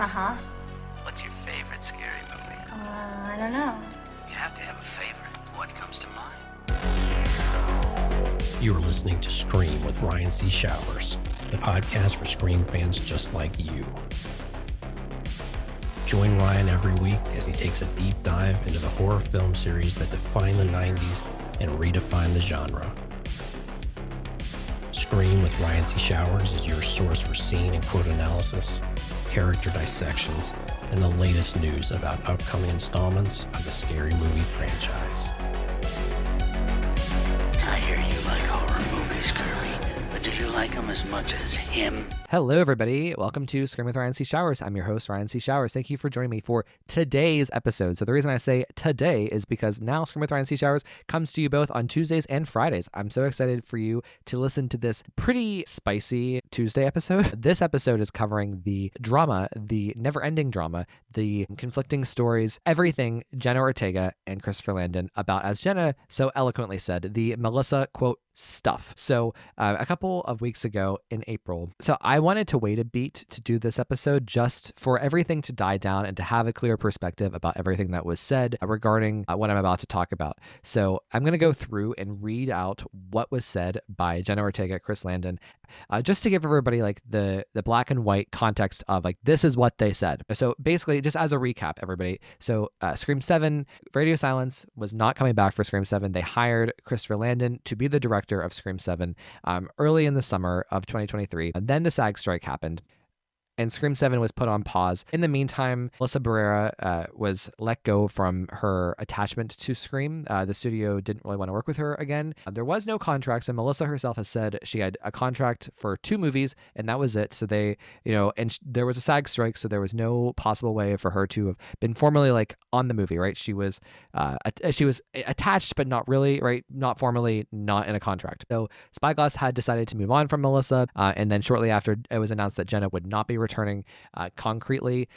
Uh-huh. What's your favorite scary movie? I don't know. You have to have a favorite. What comes to mind? You are listening to Scream with Ryan C. Showers, the podcast for Scream fans just like you. Join Ryan every week as he takes a deep dive into the horror film series that defined the 90s and redefined the genre. Scream with Ryan C. Showers is your source for scene and quote analysis, character dissections, and the latest news about upcoming installments of the Scary Movie franchise. I hear you like horror movies, Curly, but do you like them as much as him? Hello, everybody. Welcome to Scream with Ryan C. Showers. I'm your host, Ryan C. Showers. Thank you for joining me for today's episode. So the reason I say today is because now Scream with Ryan C. Showers comes to you both on Tuesdays and Fridays. I'm so excited for you to listen to this pretty spicy Tuesday episode. This episode is covering the drama, the never-ending drama, the conflicting stories, everything Jenna Ortega and Christopher Landon about, as Jenna so eloquently said, the Melissa, quote, stuff. So a couple of weeks ago in April, so I wanted to wait a beat to do this episode just for everything to die down and to have a clear perspective about everything that was said regarding what I'm about to talk about. So I'm going to go through and read out what was said by Jenna Ortega, Chris Landon, just to give everybody like the black and white context of like, this is what they said. So basically, just as a recap, everybody. So Scream 7, radio silence was not coming back for Scream 7. They hired Christopher Landon to be the director of Scream 7 early in the summer of 2023. And then the SAG strike happened, and Scream 7 was put on pause. In the meantime, Melissa Barrera was let go from her attachment to Scream. The studio didn't really want to work with her again. There was no contract, and Melissa herself has said she had a contract for 2 movies, and that was it. So they, there was a SAG strike, so there was no possible way for her to have been formally like on the movie, right? She was attached, but not really, right? Not formally, not in a contract. So Spyglass had decided to move on from Melissa, and then shortly after, it was announced that Jenna would not be returning concretely.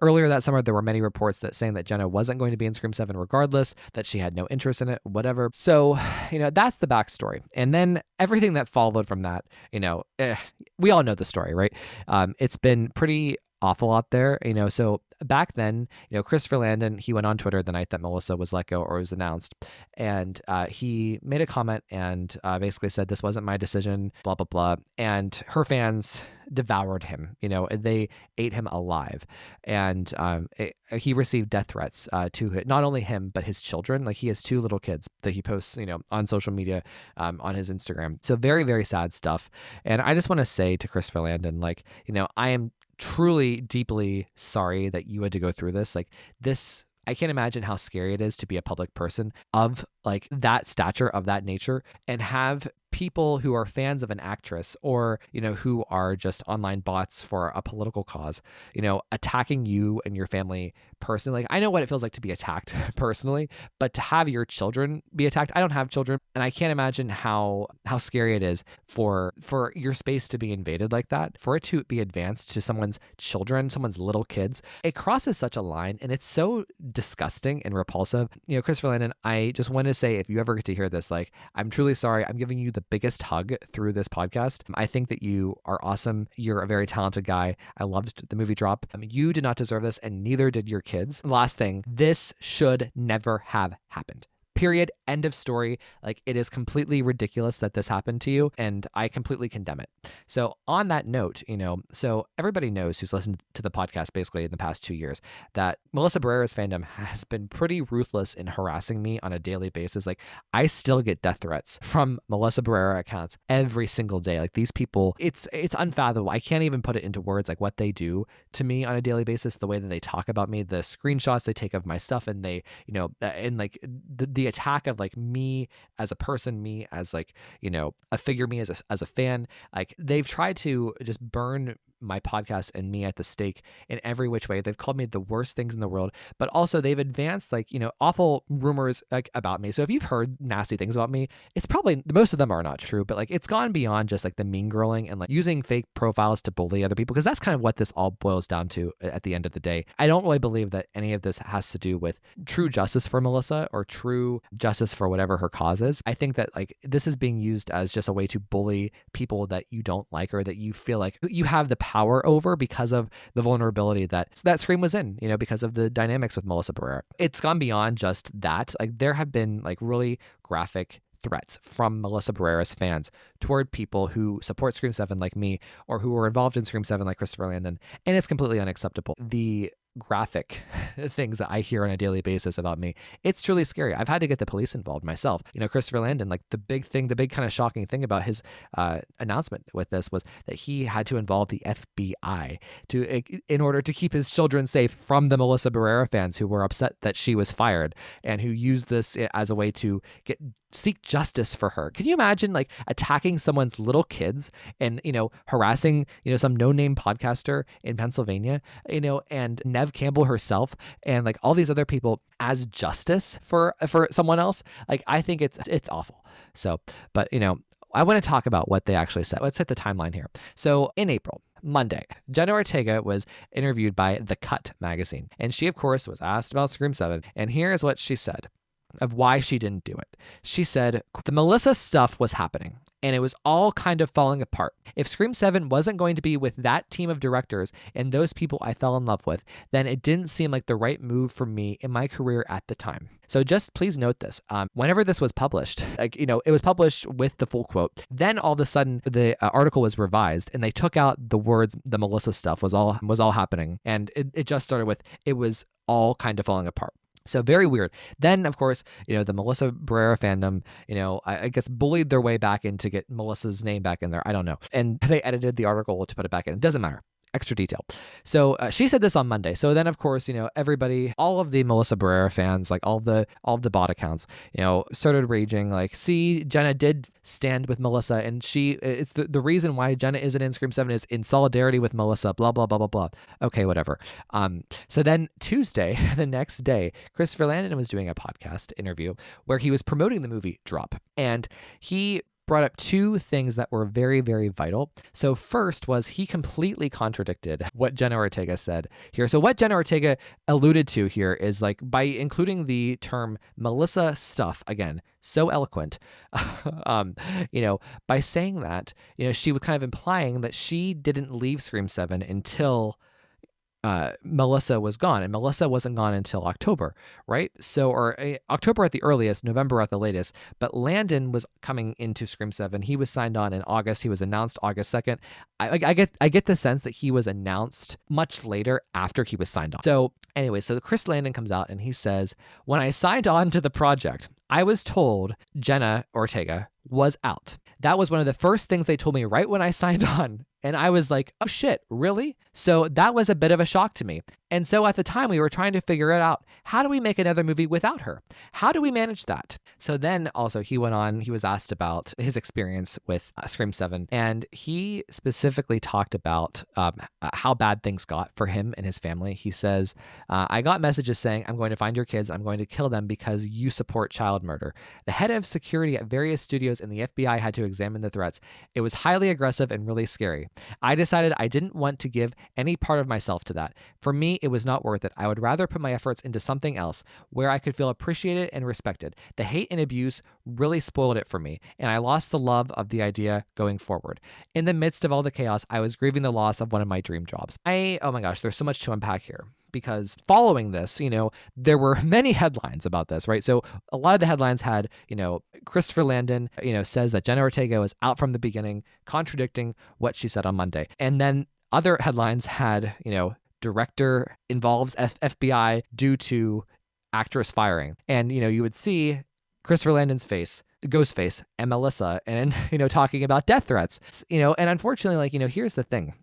Earlier that summer, there were many reports that saying that Jenna wasn't going to be in Scream 7 regardless, that she had no interest in it, whatever. So, that's the backstory. And then everything that followed from that, we all know the story, right? It's been pretty awful out there, so back then, Christopher Landon, he went on Twitter the night that Melissa was let go or was announced, and he made a comment and basically said, this wasn't my decision, blah, blah, blah. And her fans devoured him. They ate him alive. And he received death threats to not only him, but his children. Like, he has 2 little kids that he posts, on social media, on his Instagram. So very, very sad stuff. And I just want to say to Christopher Landon, I am truly deeply sorry that you had to go through this. Like, this, I can't imagine how scary it is to be a public person of like that stature, of that nature, and have people who are fans of an actress or, who are just online bots for a political cause, attacking you and your family personally. Like, I know what it feels like to be attacked personally, but to have your children be attacked, I don't have children, and I can't imagine how scary it is for your space to be invaded like that, for it to be advanced to someone's children, someone's little kids. It crosses such a line, and it's so disgusting and repulsive. Christopher Landon, I just wanted to say, if you ever get to hear this, like, I'm truly sorry. I'm giving you the biggest hug through this podcast. I think that you are awesome. You're a very talented guy. I loved the movie Drop. You did not deserve this, and neither did your kids. Last thing, this should never have happened. Period. End of story. Like, it is completely ridiculous that this happened to you, and I completely condemn it. So on that note, so everybody knows who's listened to the podcast basically in the past 2 years that Melissa Barrera's fandom has been pretty ruthless in harassing me on a daily basis. Like, I still get death threats from Melissa Barrera accounts every single day. Like, these people, it's unfathomable. I can't even put it into words, like what they do to me on a daily basis, the way that they talk about me, the screenshots they take of my stuff, and they, and like the attack of like me as a person, me as like, a figure, me as a fan. Like, they've tried to just burn my podcast and me at the stake in every which way. They've called me the worst things in the world, but also they've advanced like, awful rumors like about me. So if you've heard nasty things about me, it's probably, most of them are not true, but like, it's gone beyond just like the mean girling and like using fake profiles to bully other people, because that's kind of what this all boils down to at the end of the day. I don't really believe that any of this has to do with true justice for Melissa or true justice for whatever her cause is. I think that like this is being used as just a way to bully people that you don't like, or that you feel like you have the power over because of the vulnerability that Scream was in, because of the dynamics with Melissa Barrera. It's gone beyond just that. Like, there have been like really graphic threats from Melissa Barrera's fans toward people who support Scream 7 like me, or who were involved in Scream 7 like Christopher Landon, and it's completely unacceptable. The graphic things that I hear on a daily basis about me, it's truly scary. I've had to get the police involved myself. Christopher Landon, like the big kind of shocking thing about his announcement with this was that he had to involve the FBI in order to keep his children safe from the Melissa Barrera fans who were upset that she was fired and who used this as a way to seek justice for her. Can you imagine like attacking someone's little kids and, harassing, some no-name podcaster in Pennsylvania, and Nev Campbell herself and like all these other people as justice for someone else? Like, I think it's awful. So, but I want to talk about what they actually said. Let's hit the timeline here. So in April, Monday, Jenna Ortega was interviewed by The Cut magazine, and she, of course, was asked about Scream 7, and here's what she said of why she didn't do it. She said, the Melissa stuff was happening, and it was all kind of falling apart. If Scream 7 wasn't going to be with that team of directors and those people I fell in love with, then it didn't seem like the right move for me in my career at the time. So just please note this. Whenever this was published, it was published with the full quote. Then all of a sudden, the article was revised, and they took out the words, the Melissa stuff was all happening. And it just started with, it was all kind of falling apart. So very weird. Then, of course, the Melissa Barrera fandom, I guess bullied their way back in to get Melissa's name back in there. I don't know. And they edited the article to put it back in. It doesn't matter. Extra detail. So she said this on Monday. So then, of course, everybody, all of the Melissa Barrera fans, like all the bot accounts, started raging. Like, see, Jenna did stand with Melissa, and it's the reason why Jenna isn't in Scream 7 is in solidarity with Melissa. Blah blah blah blah blah. Okay, whatever. So then Tuesday, the next day, Christopher Landon was doing a podcast interview where he was promoting the movie Drop, and he brought up two things that were very, very vital. So first was he completely contradicted what Jenna Ortega said here. So what Jenna Ortega alluded to here is like by including the term Melissa stuff, again, so eloquent, by saying that, she was kind of implying that she didn't leave Scream 7 until Melissa was gone, and Melissa wasn't gone until October, right? So, or October at the earliest, November at the latest, but Landon was coming into Scream 7. He was signed on in August. He was announced August 2nd. I get the sense that he was announced much later after he was signed on. So anyway, so Chris Landon comes out and he says, when I signed on to the project, I was told Jenna Ortega was out. That was one of the first things they told me right when I signed on. And I was like, oh shit, really? So that was a bit of a shock to me. And so at the time we were trying to figure it out. How do we make another movie without her? How do we manage that? So then also he went on, he was asked about his experience with Scream 7. And he specifically talked about how bad things got for him and his family. He says, I got messages saying, I'm going to find your kids. I'm going to kill them because you support child murder. The head of security at various studios and the FBI had to examine the threats. It was highly aggressive and really scary. I decided I didn't want to give any part of myself to that. For me, it was not worth it. I would rather put my efforts into something else where I could feel appreciated and respected. The hate and abuse really spoiled it for me, and I lost the love of the idea going forward. In the midst of all the chaos, I was grieving the loss of one of my dream jobs. Oh my gosh, there's so much to unpack here. Because following this, there were many headlines about this, right? So a lot of the headlines had, Christopher Landon, says that Jenna Ortega was out from the beginning, contradicting what she said on Monday. And then other headlines had, director involves FBI due to actress firing. And, you would see Christopher Landon's face, ghost face, and Melissa, and, talking about death threats, and unfortunately, here's the thing.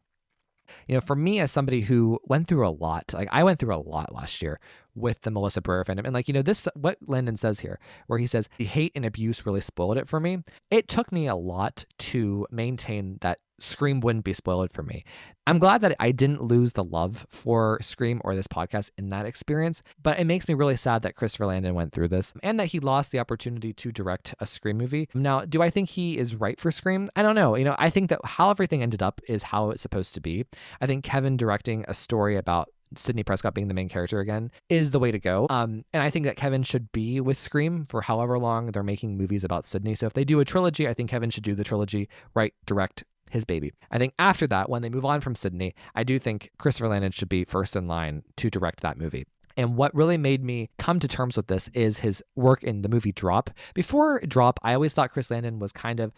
For me as somebody who went through a lot, like I went through a lot last year with the Melissa Barrera fandom. And this, what Landon says here, where he says the hate and abuse really spoiled it for me. It took me a lot to maintain that Scream wouldn't be spoiled for me. I'm glad that I didn't lose the love for Scream or this podcast in that experience, but it makes me really sad that Christopher Landon went through this and that he lost the opportunity to direct a Scream movie. Now, do I think he is right for Scream? I don't know. I think that how everything ended up is how it's supposed to be. I think Kevin directing a story about Sidney Prescott being the main character again is the way to go. And I think that Kevin should be with Scream for however long they're making movies about Sidney. So if they do a trilogy, I think Kevin should do the trilogy, write, direct, his baby. I think after that, when they move on from Sydney, I do think Christopher Landon should be first in line to direct that movie. And what really made me come to terms with this is his work in the movie Drop. Before Drop, I always thought Chris Landon was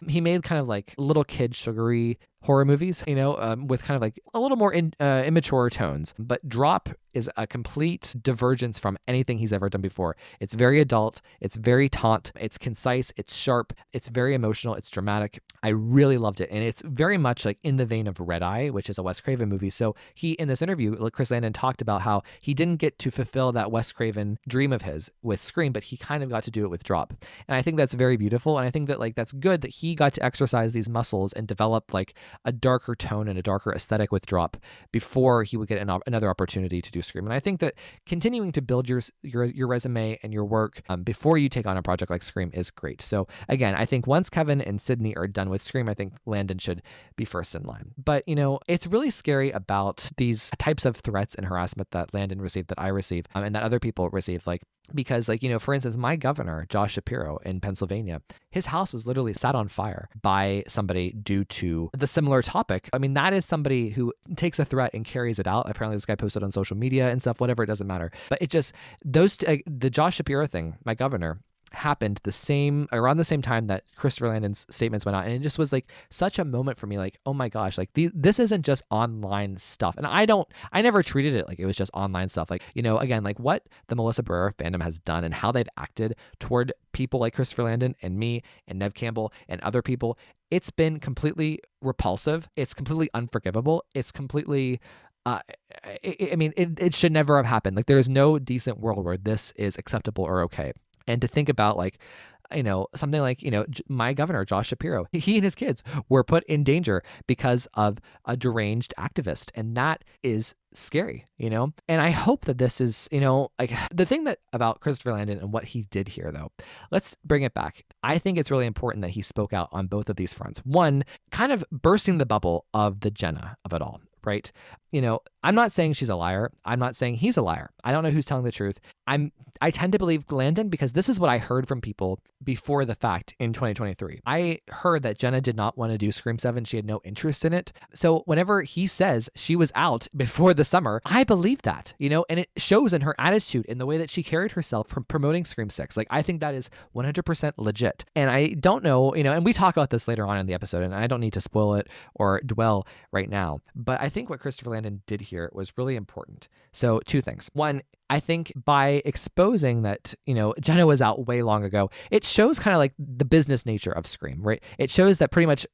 he made kind of like little kid sugary horror movies, with kind of like a little more immature tones. But Drop is a complete divergence from anything he's ever done before. It's very adult, it's very taut, it's concise, it's sharp, it's very emotional, it's dramatic. I really loved it. And it's very much like in the vein of Red Eye, which is a Wes Craven movie. So in this interview, Chris Landon talked about how he didn't get to fulfill that Wes Craven dream of his with Scream, but he kind of got to do it with Drop. And I think that's very beautiful. And I think that that's good that he got to exercise these muscles and develop a darker tone and a darker aesthetic with Drop before he would get another opportunity to do Scream. And I think that continuing to build your resume and your work before you take on a project like Scream is great. So again, I think once Kevin and Sydney are done with Scream, I think Landon should be first in line. But it's really scary about these types of threats and harassment that Landon received, that I received, and that other people receive. Because for instance, my governor, Josh Shapiro in Pennsylvania, his house was literally set on fire by somebody due to the similar topic. I mean, that is somebody who takes a threat and carries it out. Apparently this guy posted on social media and stuff, whatever, it doesn't matter. But it just, the Josh Shapiro thing, my governor, happened around the same time that Christopher Landon's statements went out. And it just was such a moment for me, oh my gosh, this isn't just online stuff. And I never treated it like it was just online stuff. Again, what the Melissa Barrera fandom has done and how they've acted toward people like Christopher Landon and me and Nev Campbell and other people, it's been completely repulsive. It's completely unforgivable. It's completely it should never have happened. There is no decent world where this is acceptable or okay. And to think about something my governor, Josh Shapiro, he and his kids were put in danger because of a deranged activist. And that is scary, And I hope that this is, the thing about Christopher Landon and what he did here, though, let's bring it back. I think it's really important that he spoke out on both of these fronts. One, kind of bursting the bubble of the Jenna of it all, right? I'm not saying she's a liar. I'm not saying he's a liar. I don't know who's telling the truth. I tend to believe Landon because this is what I heard from people before the fact in 2023. I heard that Jenna did not want to do Scream 7. She had no interest in it. So whenever he says she was out before the summer, I believe that, and it shows in her attitude, in the way that she carried herself from promoting Scream 6. I think that is 100% legit. And I don't know, and we talk about this later on in the episode, and I don't need to spoil it or dwell right now. But I think what Christopher Landon did here was really important. So two things. One, I think by exposing that, Jenna was out way long ago, it shows kind of the business nature of Scream, right? It shows that pretty much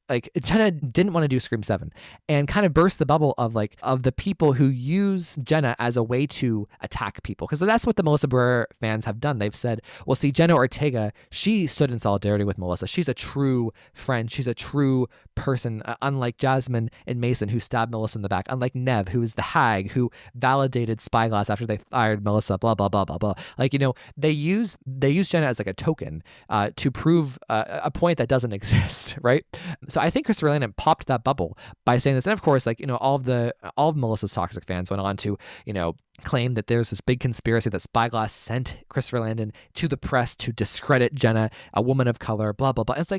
Jenna didn't want to do Scream 7 and kind of burst the bubble of the people who use Jenna as a way to attack people. Because that's what the Melissa Barrera fans have done. They've said, well, see, Jenna Ortega, she stood in solidarity with Melissa. She's a true friend. She's a true person, unlike Jasmine and Mason, who stabbed Melissa in the back, unlike Nev, who is the hag who validated Spyglass after they fired Melissa, blah, blah, blah, blah, blah. They use Jenna as a token to prove a point that doesn't exist, right? So I think Christopher Landon popped that bubble by saying this. And of course, all of Melissa's toxic fans went on to, claim that there's this big conspiracy that Spyglass sent Christopher Landon to the press to discredit Jenna, a woman of color, blah, blah, blah. It's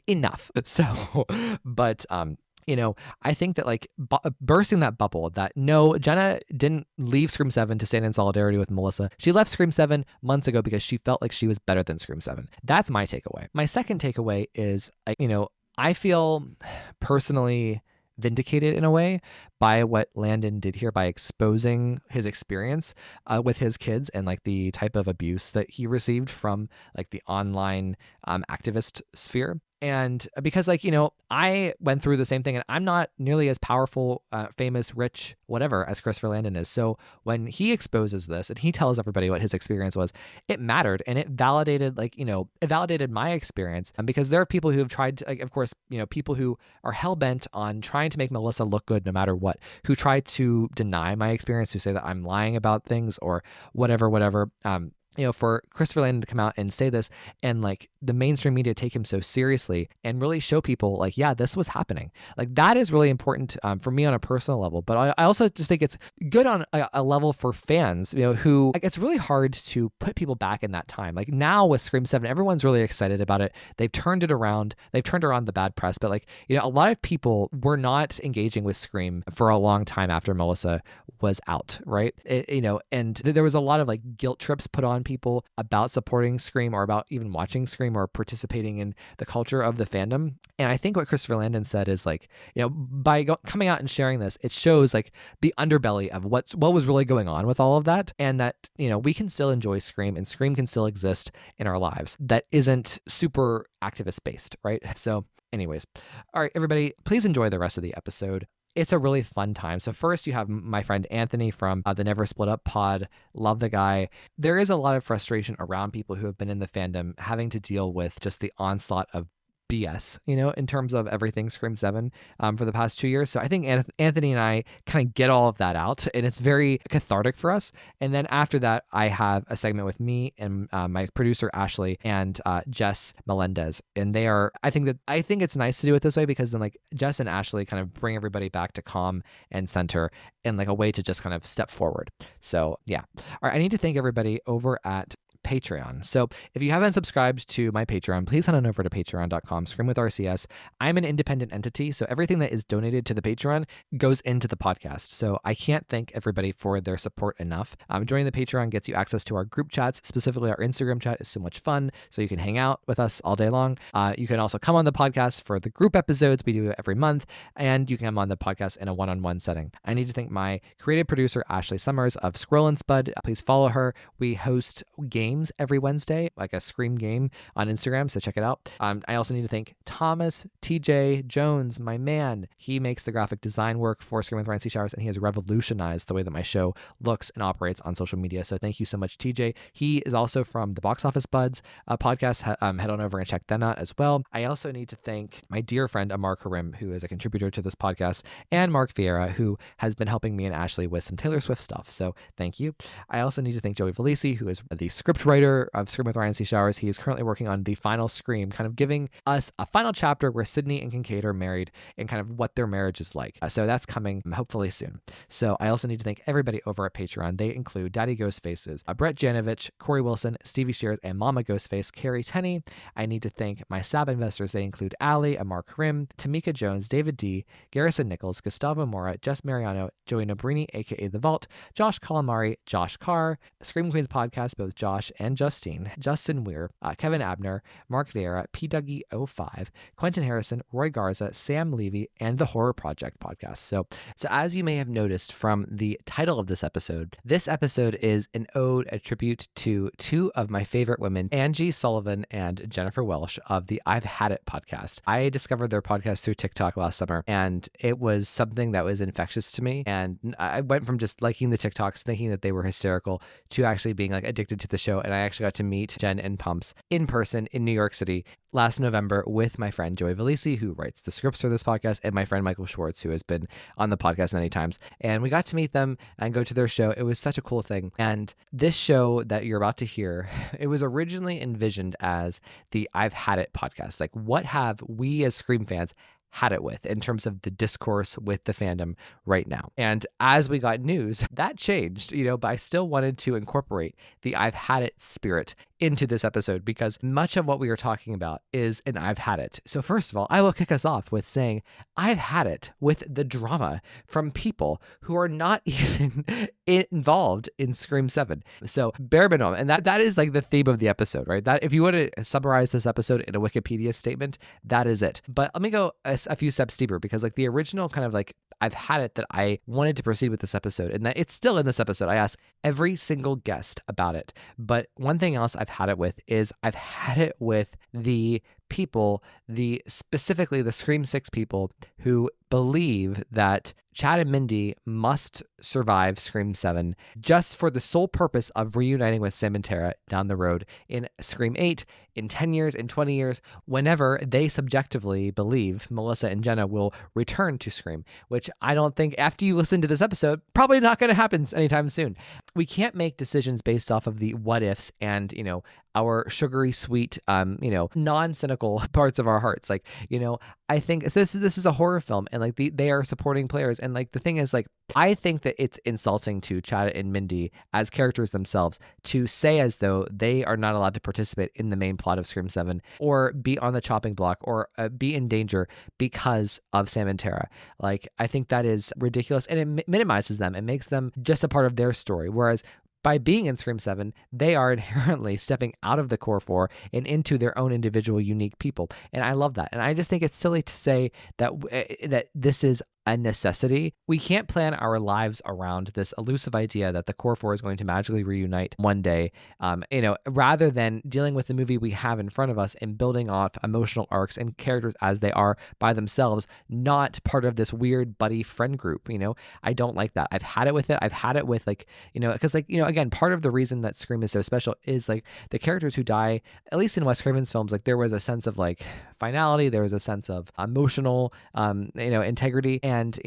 enough. So, but, I think that bursting that bubble that no, Jenna didn't leave Scream 7 to stand in solidarity with Melissa. She left Scream 7 months ago because she felt like she was better than Scream 7. That's my takeaway. My second takeaway is, I feel personally vindicated in a way by what Landon did here by exposing his experience with his kids and the type of abuse that he received from the online activist sphere. And because I went through the same thing, and I'm not nearly as powerful, famous, rich, whatever, as Christopher Landon is. So when he exposes this and he tells everybody what his experience was, it mattered, and it validated, it validated my experience. And because there are people who have tried to, of course, people who are hell-bent on trying to make Melissa look good no matter what, who try to deny my experience, who say that I'm lying about things or whatever. for Christopher Landon to come out and say this and like the mainstream media take him so seriously and really show people like, yeah, this was happening. Like that is really important for me on a personal level. But I also just think it's good on a level for fans, who like it's really hard to put people back in that time. Like now with Scream 7, everyone's really excited about it. They've turned it around. They've turned around the bad press. But like, a lot of people were not engaging with Scream for a long time after Melissa was out, right? And there was a lot of like guilt trips put on people about supporting Scream or about even watching Scream or participating in the culture of the fandom. And I think what Christopher Landon said is like, by coming out and sharing this, it shows like the underbelly of what was really going on with all of that, and that we can still enjoy Scream and Scream can still exist in our lives that isn't super activist based, right? So anyways, all right, everybody, please enjoy the rest of the episode. It's a really fun time. So first you have my friend Anthony from the Never Split Up pod. Love the guy. There is a lot of frustration around people who have been in the fandom having to deal with just the onslaught of BS, in terms of everything Scream 7 for the past 2 years. So I think Anthony and I kind of get all of that out, and it's very cathartic for us. And then after that, I have a segment with me and my producer Ashley and Jess Melendez, and I think it's nice to do it this way because then like Jess and Ashley kind of bring everybody back to calm and center and like a way to just kind of step forward. So yeah, all right. I need to thank everybody over at Patreon. So if you haven't subscribed to my Patreon, please head on over to patreon.com/screamwithrcs. I'm an independent entity, so everything that is donated to the Patreon goes into the podcast. So I can't thank everybody for their support enough. Joining the Patreon gets you access to our group chats. Specifically, our Instagram chat is so much fun, so you can hang out with us all day long. You can also come on the podcast for the group episodes we do every month, and you can come on the podcast in a one-on-one setting. I need to thank my creative producer, Ashley Summers of Scroll and Spud. Please follow her. We host games every Wednesday, like a Scream game on Instagram, so check it out. I also need to thank Thomas TJ Jones, my man. He makes the graphic design work for Scream with Ryan C. Showers, and he has revolutionized the way that my show looks and operates on social media. So thank you so much, TJ. He is also from the Box Office Buds podcast. Head on over and check them out as well. I also need to thank my dear friend Amar Karim, who is a contributor to this podcast, and Mark Vieira, who has been helping me and Ashley with some Taylor Swift stuff. So thank you. I also need to thank Joey Valisi, who is the script writer of Scream with Ryan C. Showers. He is currently working on the final Scream, kind of giving us a final chapter where Sydney and Kincaid are married and kind of what their marriage is like. So that's coming hopefully soon. So I also need to thank everybody over at Patreon. They include Daddy Ghostfaces, Brett Janovich, Corey Wilson, Stevie Shears, and Mama Ghostface, Carrie Tenney. I need to thank my SAB investors. They include Ali, Amar Karim, Tamika Jones, David D, Garrison Nichols, Gustavo Mora, Jess Mariano, Joey Nobrini, aka The Vault, Josh Calamari, Josh Carr, Scream Queens podcast, both Josh and Justine, Justin Weir, Kevin Abner, Mark Vieira, PDougie05, Quentin Harrison, Roy Garza, Sam Levy, and the Horror Project podcast. So as you may have noticed from the title of this episode is an ode, a tribute to two of my favorite women, Angie Sullivan and Jennifer Welsh of the I've Had It podcast. I discovered their podcast through TikTok last summer, and it was something that was infectious to me. And I went from just liking the TikToks, thinking that they were hysterical, to actually being like addicted to the show. And I actually got to meet Jen and Pumps in person in New York City last November with my friend Joey Valisi, who writes the scripts for this podcast, and my friend Michael Schwartz, who has been on the podcast many times. And we got to meet them and go to their show. It was such a cool thing. And this show that you're about to hear, it was originally envisioned as the I've Had It podcast. Like, what have we as Scream fans had it with in terms of the discourse with the fandom right now? And as we got news, that changed, but I still wanted to incorporate the I've Had It spirit into this episode because much of what we are talking about is an I've had it. So first of all, I will kick us off with saying I've had it with the drama from people who are not even involved in Scream 7. So bare minimum. And that is like the theme of the episode, right? That if you want to summarize this episode in a Wikipedia statement, that is it. But let me go a few steps deeper because like the original kind of like I've had it that I wanted to proceed with this episode, and that it's still in this episode. I asked every single guest about it. But one thing else I've had it with is I've had it with the people, specifically the Scream 6 people who believe that Chad and Mindy must survive Scream 7 just for the sole purpose of reuniting with Sam and Tara down the road in Scream 8, in 10 years, in 20 years, whenever they subjectively believe Melissa and Jenna will return to Scream, which I don't think, after you listen to this episode, probably not going to happen anytime soon. We can't make decisions based off of the what ifs and, our sugary sweet, non-cynical parts of our hearts. Like, I think this is a horror film, and like they are supporting players. And like the thing is, like, I think that it's insulting to Chad and Mindy as characters themselves to say as though they are not allowed to participate in the main plot of Scream 7 or be on the chopping block or be in danger because of Sam and Tara. Like, I think that is ridiculous, and it minimizes them. It makes them just a part of their story. Whereas by being in Scream 7, they are inherently stepping out of the core four and into their own individual, unique people. And I love that. And I just think it's silly to say that this is a necessity. We can't plan our lives around this elusive idea that the core four is going to magically reunite one day, rather than dealing with the movie we have in front of us and building off emotional arcs and characters as they are by themselves, not part of this weird buddy friend group. I don't like that. I've had it with it. I've had it with because again, part of the reason that Scream is so special is like the characters who die, at least in Wes Craven's films, like there was a sense of like finality. There was a sense of emotional, integrity. And,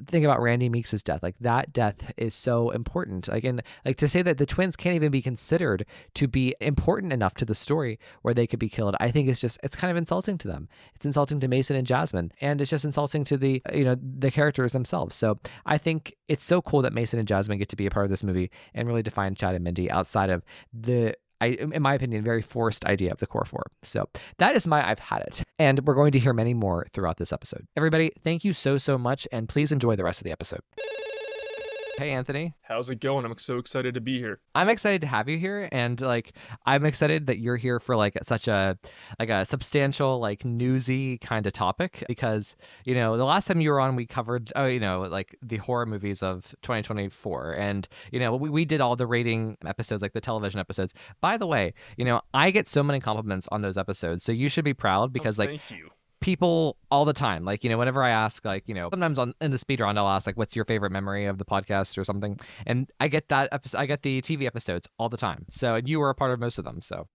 think about Randy Meeks' death. Like, that death is so important. Like, and like to say that the twins can't even be considered to be important enough to the story where they could be killed, I think it's kind of insulting to them. It's insulting to Mason and Jasmine, and it's just insulting to the characters themselves. So I think it's so cool that Mason and Jasmine get to be a part of this movie and really define Chad and Mindy outside of in my opinion, very forced idea of the core four. So that is my I've had it. And we're going to hear many more throughout this episode. Everybody, thank you so much, and please enjoy the rest of the episode. Hey, Anthony. How's it going? I'm so excited to be here. I'm excited to have you here, and like I'm excited that you're here for like such a substantial, like newsy kind of topic, because the last time you were on we covered like the horror movies of 2024, and we did all the rating episodes, like the television episodes. By the way, I get so many compliments on those episodes, so you should be proud, because thank you. People all the time, like, whenever I ask, like, sometimes in the speed round, I'll ask, like, what's your favorite memory of the podcast or something? And I get that I get the TV episodes all the time. So you were a part of most of them. So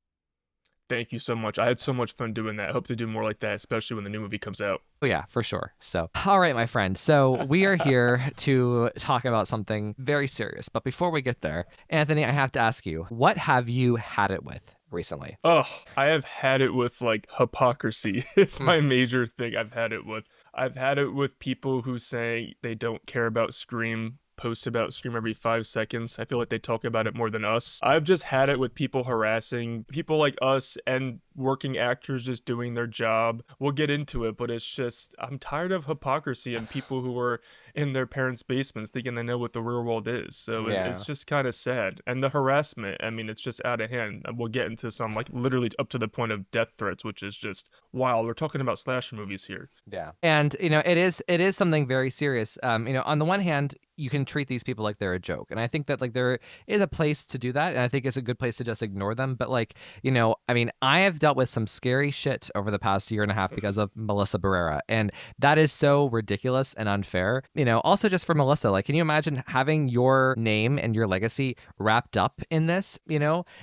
thank you so much. I had so much fun doing that. I hope to do more like that, especially when the new movie comes out. Oh, yeah, for sure. So, all right, my friend. So we are here to talk about something very serious. But before we get there, Anthony, I have to ask you, what have you had it with recently? Oh, I have had it with like hypocrisy. It's my major thing I've had it with. I've had it with people who say they don't care about Scream, post about Scream every 5 seconds. I feel like they talk about it more than us. I've just had it with people harassing people like us and working actors just doing their job. We'll get into it, but it's just, I'm tired of hypocrisy and people who are in their parents' basements thinking they know what the real world is. So it's just kind of sad. And the harassment, I mean, it's just out of hand. We'll get into some, like, literally up to the point of death threats, which is just wild. We're talking about slasher movies here. Yeah. And, it is something very serious. On the one hand, you can treat these people like they're a joke. And I think that, like, there is a place to do that. And I think it's a good place to just ignore them. But, like, I have dealt with some scary shit over the past year and a half because of Melissa Barrera. And that is so ridiculous and unfair. Also just for Melissa, like, can you imagine having your name and your legacy wrapped up in this,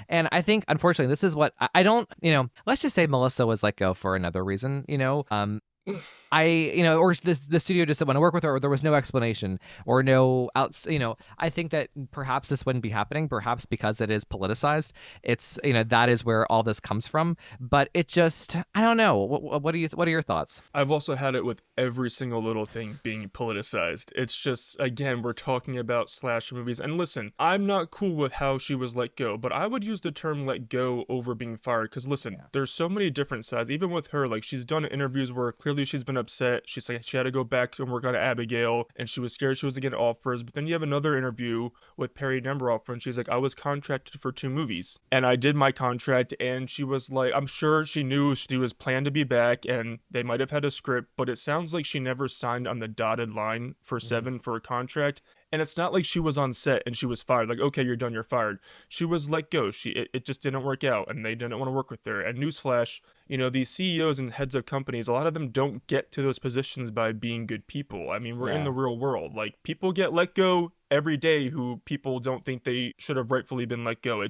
And I think, unfortunately, this is what I don't, let's just say Melissa was let go for another reason, or the studio just didn't want to work with her, or there was no explanation, or no outs. I think that perhaps this wouldn't be happening, perhaps because it is politicized. It's that is where all this comes from. But it just, I don't know. What are your thoughts? I've also had it with every single little thing being politicized. It's just, again, we're talking about slasher movies. And listen, I'm not cool with how she was let go, but I would use the term let go over being fired. Because listen, there's so many different sides. Even with her, like, she's done interviews where clearly she's been upset. She's like, she had to go back and work on Abigail, and she was scared she was to get offers. But then you have another interview with Perry Nembroff, and she's like, I was contracted for 2 movies, and I did my contract. And she was like, I'm sure she knew she was planned to be back, and they might have had a script, but it sounds like she never signed on the dotted line for 7 for a contract. And it's not like she was on set and she was fired. Like, okay, you're done, you're fired. She was let go. It just didn't work out, and they didn't want to work with her. And newsflash, these CEOs and heads of companies, a lot of them don't get to those positions by being good people. I mean, we're in the real world. Like, people get let go every day who people don't think they should have rightfully been let go.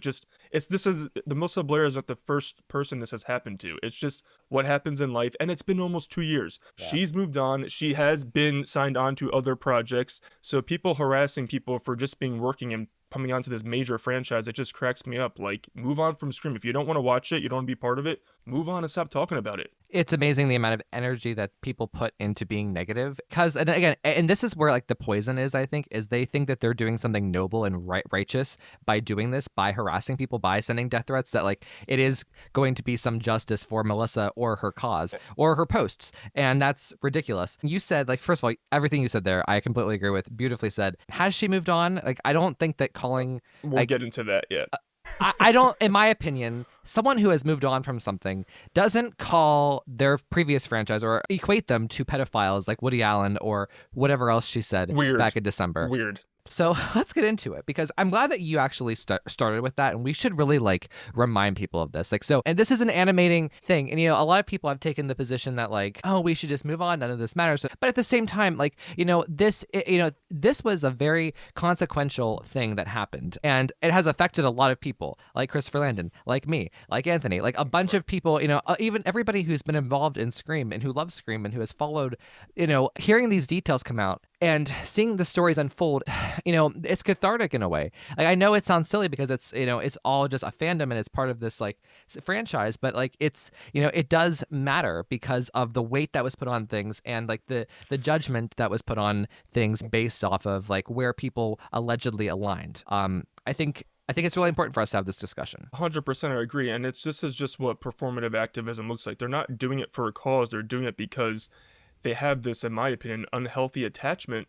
Melissa Blair is not the first person this has happened to. It's just what happens in life, and it's been almost 2 years. Yeah. She's moved on. She has been signed on to other projects. So people harassing people for just being working and coming onto this major franchise, it just cracks me up. Like, move on from Scream. If you don't want to watch it, you don't want to be part of it, move on and stop talking about it. It's amazing the amount of energy that people put into being negative. Because, and again, and this is where like the poison is, I think, is they think that they're doing something noble and righteous by doing this, by harassing people, by sending death threats, that like it is going to be some justice for Melissa or her cause or her posts. And that's ridiculous. You said, like, first of all, everything you said there, I completely agree with. Beautifully said. Has she moved on? Like, I don't think that calling... We'll get into that yet. I don't, in my opinion, someone who has moved on from something doesn't call their previous franchise or equate them to pedophiles like Woody Allen or whatever else she said back in December. Weird. So let's get into it, because I'm glad that you actually started with that, and we should really like remind people of this. Like, so, and this is an animating thing, and a lot of people have taken the position that like, oh, we should just move on, none of this matters. But at the same time, like, this was a very consequential thing that happened, and it has affected a lot of people, like Christopher Landon, like me, like Anthony, like a bunch of people, even everybody who's been involved in Scream and who loves Scream and who has followed, hearing these details come out and seeing the stories unfold, it's cathartic in a way. Like, I know it sounds silly because it's, it's all just a fandom and it's part of this like franchise, but like it's, it does matter because of the weight that was put on things and like the judgment that was put on things based off of like where people allegedly aligned. I think it's really important for us to have this discussion. 100% I agree. And this is just what performative activism looks like. They're not doing it for a cause. They're doing it because they have this, in my opinion, unhealthy attachment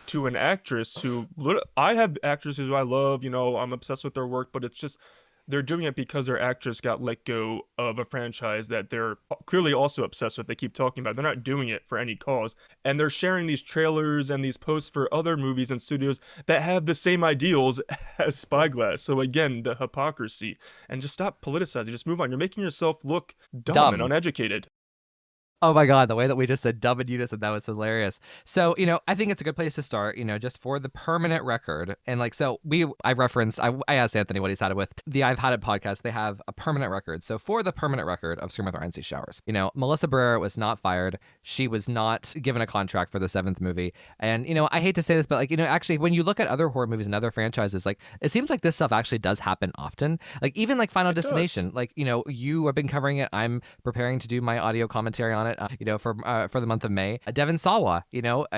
to an actress who... I have actresses who I love, I'm obsessed with their work, but it's just they're doing it because their actress got let go of a franchise that they're clearly also obsessed with. They keep talking about. They're not doing it for any cause. And they're sharing these trailers and these posts for other movies and studios that have the same ideals as Spyglass. So again, the hypocrisy. And just stop politicizing. Just move on. You're making yourself look dumb and uneducated. Oh my God, the way that we just said dumb and you just said that was hilarious. So, I think it's a good place to start, just for the permanent record. And like, so I asked Anthony what he's had it with. The I've Had It podcast, they have a permanent record. So for the permanent record of Scream with Ryan C. Showers, Melissa Barrera was not fired. She was not given a contract for the 7th movie. And, I hate to say this, but like, actually, when you look at other horror movies and other franchises, like, it seems like this stuff actually does happen often. Like, even like Final Destination, like, you have been covering it. I'm preparing to do my audio commentary on it, for the month of May. Devin Sawa,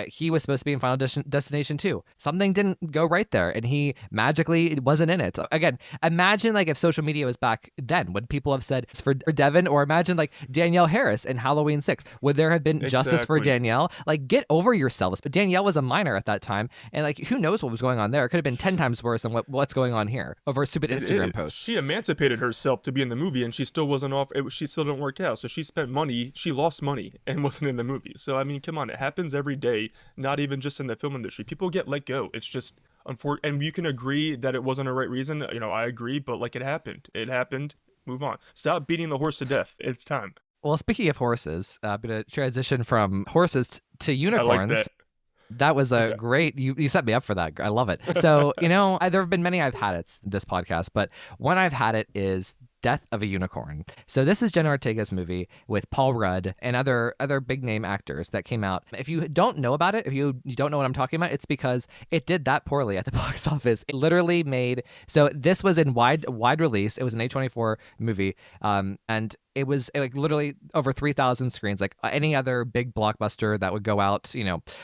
he was supposed to be in Final Destination 2. Something didn't go right there, and he magically wasn't in it. Again, imagine like if social media was back then, would people have said it's for Devin? Or imagine like Danielle Harris in Halloween 6. Would there have been justice for Danielle? Like, get over yourselves. But Danielle was a minor at that time, and like, who knows what was going on there? It could have been 10 times worse than what's going on here over a stupid Instagram post. She emancipated herself to be in the movie, and she still wasn't off. She still didn't work out, so she spent money. She lost money and wasn't in the movie. So I mean, come on, it happens every day, not even just in the film industry. People get let go. It's just unfortunate, and you can agree that it wasn't a right reason. I agree, but like, it happened. Move on. Stop beating the horse to death. It's time. Well, speaking of horses, I'm going to transition from horses to unicorns. I like that. That was a great, you set me up for that. I love it. So, there have been many I've had it this podcast, but one I've had it is Death of a Unicorn. So this is Jenna Ortega's movie with Paul Rudd and other big name actors that came out. If you don't know about it, if you don't know what I'm talking about, it's because it did that poorly at the box office. It literally made, so this was in wide release. It was an A24 movie, and it was like literally over 3,000 screens, like any other big blockbuster that would go out,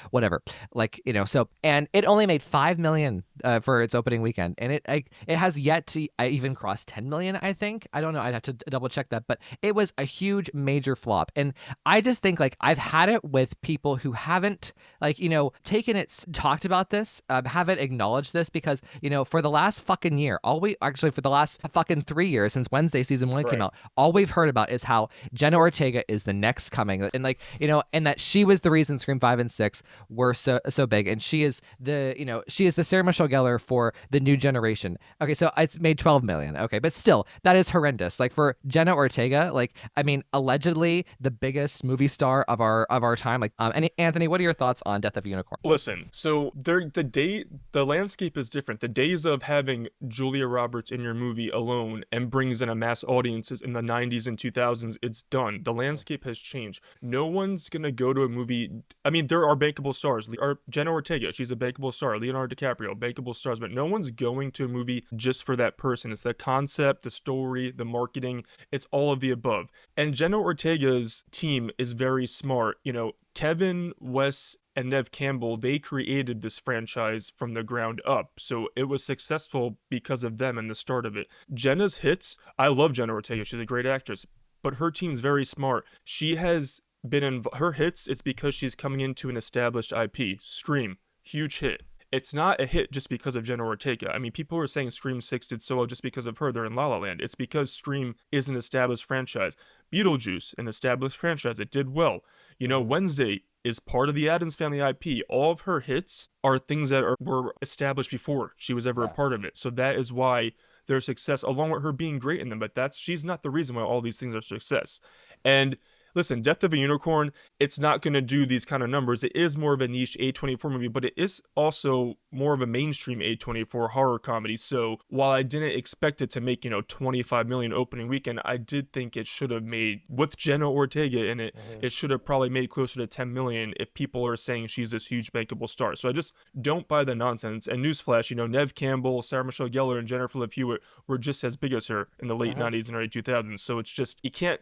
whatever, like, so, and it only made 5 million for its opening weekend. And it has yet to even cross 10 million, I think. I don't know. I'd have to double check that, but it was a huge major flop. And I just think like I've had it with people who haven't like, taken it, talked about this, haven't acknowledged this because, for the last fucking year, for the last fucking 3 years since Wednesday season 1 came out, all we've heard about about is how Jenna Ortega is the next coming, and like, you know, and that she was the reason Scream 5 and 6 were so big, and she is the, you know, she is the Sarah Michelle Gellar for the new generation. Okay, so it's made 12 million. Okay, but still, that is horrendous. Like for Jenna Ortega, like, I mean, allegedly the biggest movie star of our time. Like, and Anthony, what are your thoughts on Death of a Unicorn? Listen, so the landscape is different. The days of having Julia Roberts in your movie alone and brings in a mass audiences in the 90s and 2000s, it's done. The landscape has changed. No one's gonna go to a movie. I mean, there are bankable stars. Jenna Ortega, she's a bankable star. Leonardo DiCaprio, bankable stars. But no one's going to a movie just for that person. It's the concept, the story, the marketing. It's all of the above. And Jenna Ortega's team is very smart. You know, Kevin, Wes, and Neve Campbell, they created this franchise from the ground up. So it was successful because of them and the start of it. Jenna's hits, I love Jenna Ortega. She's a great actress, but her team's very smart. She has been in her hits. It's because she's coming into an established IP. Scream, huge hit. It's not a hit just because of Jenna Ortega. I mean, people are saying Scream 6 did so well just because of her. They're in La La Land. It's because Scream is an established franchise. Beetlejuice, an established franchise. It did well. You know, Wednesday is part of the Addams Family IP. All of her hits are things that were established before she was ever a part of it. So that is why their success, along with her being great in them, but she's not the reason why all these things are success. And listen, Death of a Unicorn, it's not going to do these kind of numbers. It is more of a niche A24 movie, but it is also more of a mainstream A24 horror comedy. So while I didn't expect it to make, 25 million opening weekend, I did think it should have made, with Jenna Ortega in it, it should have probably made closer to 10 million if people are saying she's this huge bankable star. So I just don't buy the nonsense. And newsflash, Neve Campbell, Sarah Michelle Gellar, and Jennifer Love Hewitt were just as big as her in the late 90s and early 2000s. So it's just, you can't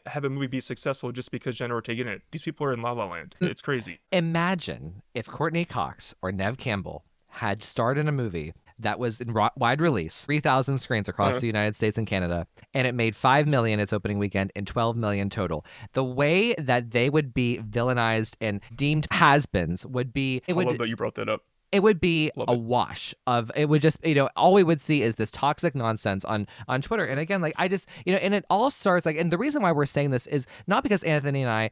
have a movie be successful just because Jenna Ortega in it. These people are in La La Land. It's crazy. Imagine if Courtney Cox or Neve Campbell had starred in a movie that was in wide release, 3,000 screens across the United States and Canada, and it made 5 million its opening weekend and 12 million total. The way that they would be villainized and deemed has-beens would be... I love that you brought that up. It would be a wash of, it would just, all we would see is this toxic nonsense on Twitter. And again, like, I just, and it all starts, like, and the reason why we're saying this is not because Anthony and I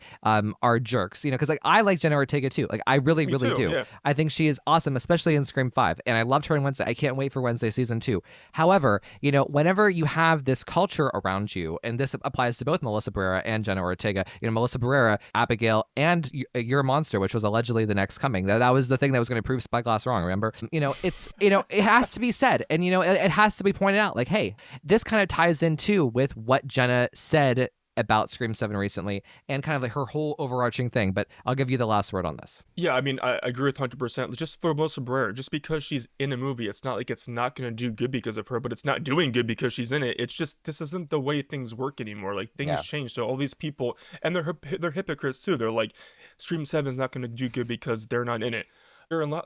are jerks, because, like, I like Jenna Ortega too. Like, I really do. Yeah. I think she is awesome, especially in Scream 5. And I loved her in Wednesday. I can't wait for Wednesday season 2. However, whenever you have this culture around you, and this applies to both Melissa Barrera and Jenna Ortega, Melissa Barrera, Abigail, and You're a Monster, which was allegedly the next coming. That was the thing that was going to prove Spyglass wrong, remember? It's, it has to be said, and it has to be pointed out, like, hey, this kind of ties in too with what Jenna said about Scream 7 recently, and kind of like her whole overarching thing. But I'll give you the last word on this. Yeah, I mean, I agree with 100%. Just for Melissa Barrera, just because she's in a movie, it's not like it's not going to do good because of her, but it's not doing good because she's in it. It's just, this isn't the way things work anymore. Like, things change. So all these people, and they're hypocrites too. They're like, Scream 7 is not going to do good because they're not in it.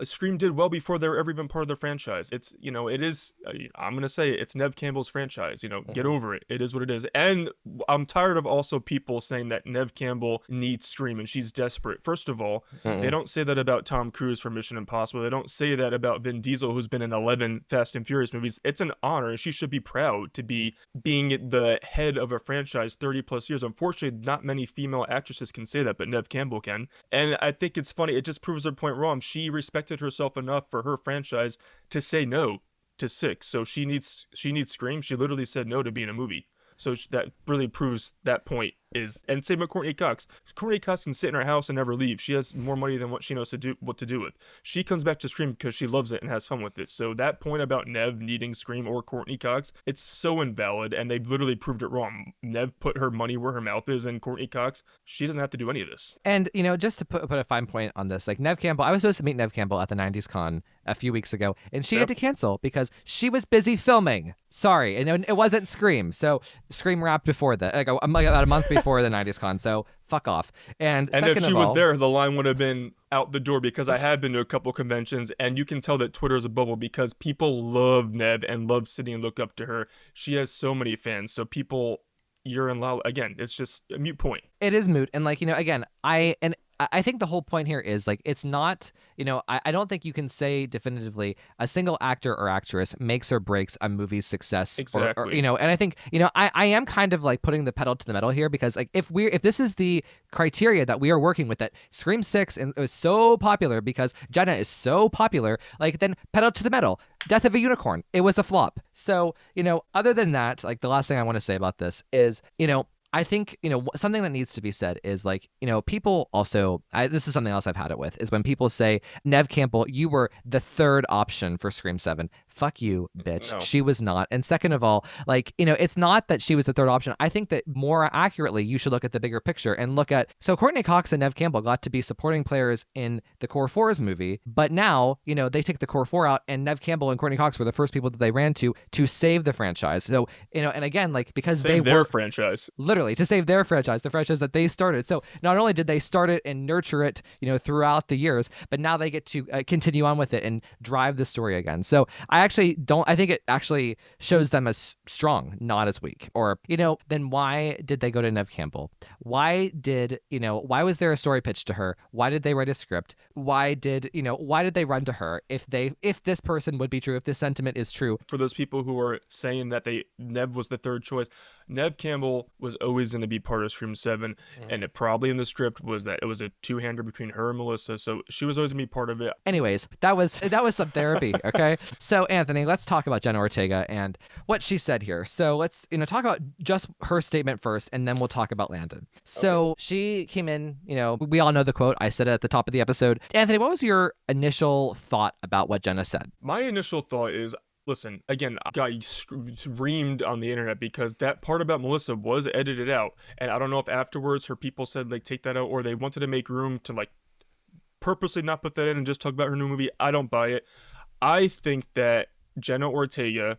Scream did well before they were ever even part of the franchise. It's, it is, I'm going to say it's Neve Campbell's franchise, get over it. It is what it is. And I'm tired of also people saying that Neve Campbell needs Scream and she's desperate. First of all, they don't say that about Tom Cruise for Mission Impossible. They don't say that about Vin Diesel, who's been in 11 Fast and Furious movies. It's an honor, and she should be proud to be being the head of a franchise 30 plus years. Unfortunately, not many female actresses can say that, but Neve Campbell can. And I think it's funny. It just proves her point wrong. She respected herself enough for her franchise to say no to 6. So she needs Scream. She literally said no to being a movie. So that really proves that point is, and same with Courtney Cox. Courtney Cox can sit in her house and never leave. She has more money than what she knows what to do with. She comes back to Scream because she loves it and has fun with it. So that point about Neve needing Scream or Courtney Cox, it's so invalid, and they've literally proved it wrong. Neve put her money where her mouth is, and Courtney Cox, she doesn't have to do any of this. And, just to put a fine point on this, like, Neve Campbell, I was supposed to meet Neve Campbell at the 90s Con a few weeks ago, and she had to cancel because she was busy filming. Sorry, and it wasn't Scream. So Scream wrapped before that, like about a month before the 90s Con. So fuck off. And if she was there, the line would have been out the door, because I have been to a couple conventions, and you can tell that Twitter is a bubble because people love Neve and love sitting and look up to her. She has so many fans. So people, you're in love again. It's just a moot point. It is moot, and like again, I think the whole point here is like, it's not, I don't think you can say definitively a single actor or actress makes or breaks a movie's success. Exactly. And I think, I am kind of like putting the pedal to the metal here, because like if this is the criteria that we are working with, that Scream 6 is so popular because Jenna is so popular, like then pedal to the metal. Death of a Unicorn, it was a flop. So, other than that, like the last thing I want to say about this is, I think, something that needs to be said is like, people also, this is something else I've had it with, is when people say, Neve Campbell, you were the third option for Scream 7. Fuck you, bitch. No. She was not. And second of all, like, it's not that she was the third option. I think that more accurately, you should look at the bigger picture and look at, so Courtney Cox and Neve Campbell got to be supporting players in the Core 4's movie, but now, they take the Core 4 out, and Neve Campbell and Courtney Cox were the first people that they ran to save the franchise. So, and again, like, because Save they their were franchise. literally to save their franchise, the franchise that they started. So not only did they start it and nurture it, throughout the years, but now they get to continue on with it and drive the story again. So I think it actually shows them as strong, not as weak. Or, then why did they go to Neve Campbell? Why was there a story pitch to her? Why did they write a script? Why did they run to her if this person would be true, if this sentiment is true? For those people who are saying that Neve was the third choice, Neve Campbell was always going to be part of Scream 7, and it probably in the script was that it was a two-hander between her and Melissa, so she was always going to be part of it. Anyways, that was some therapy, okay? So Anthony, let's talk about Jenna Ortega and what she said here. So let's talk about just her statement first, and then we'll talk about Landon. So She came in, we all know the quote. I said it at the top of the episode. Anthony, what was your initial thought about what Jenna said? My initial thought is, listen, again, I got screamed on the internet because that part about Melissa was edited out. And I don't know if afterwards her people said, like, take that out, or they wanted to make room to, like, purposely not put that in and just talk about her new movie. I don't buy it. I think that Jenna Ortega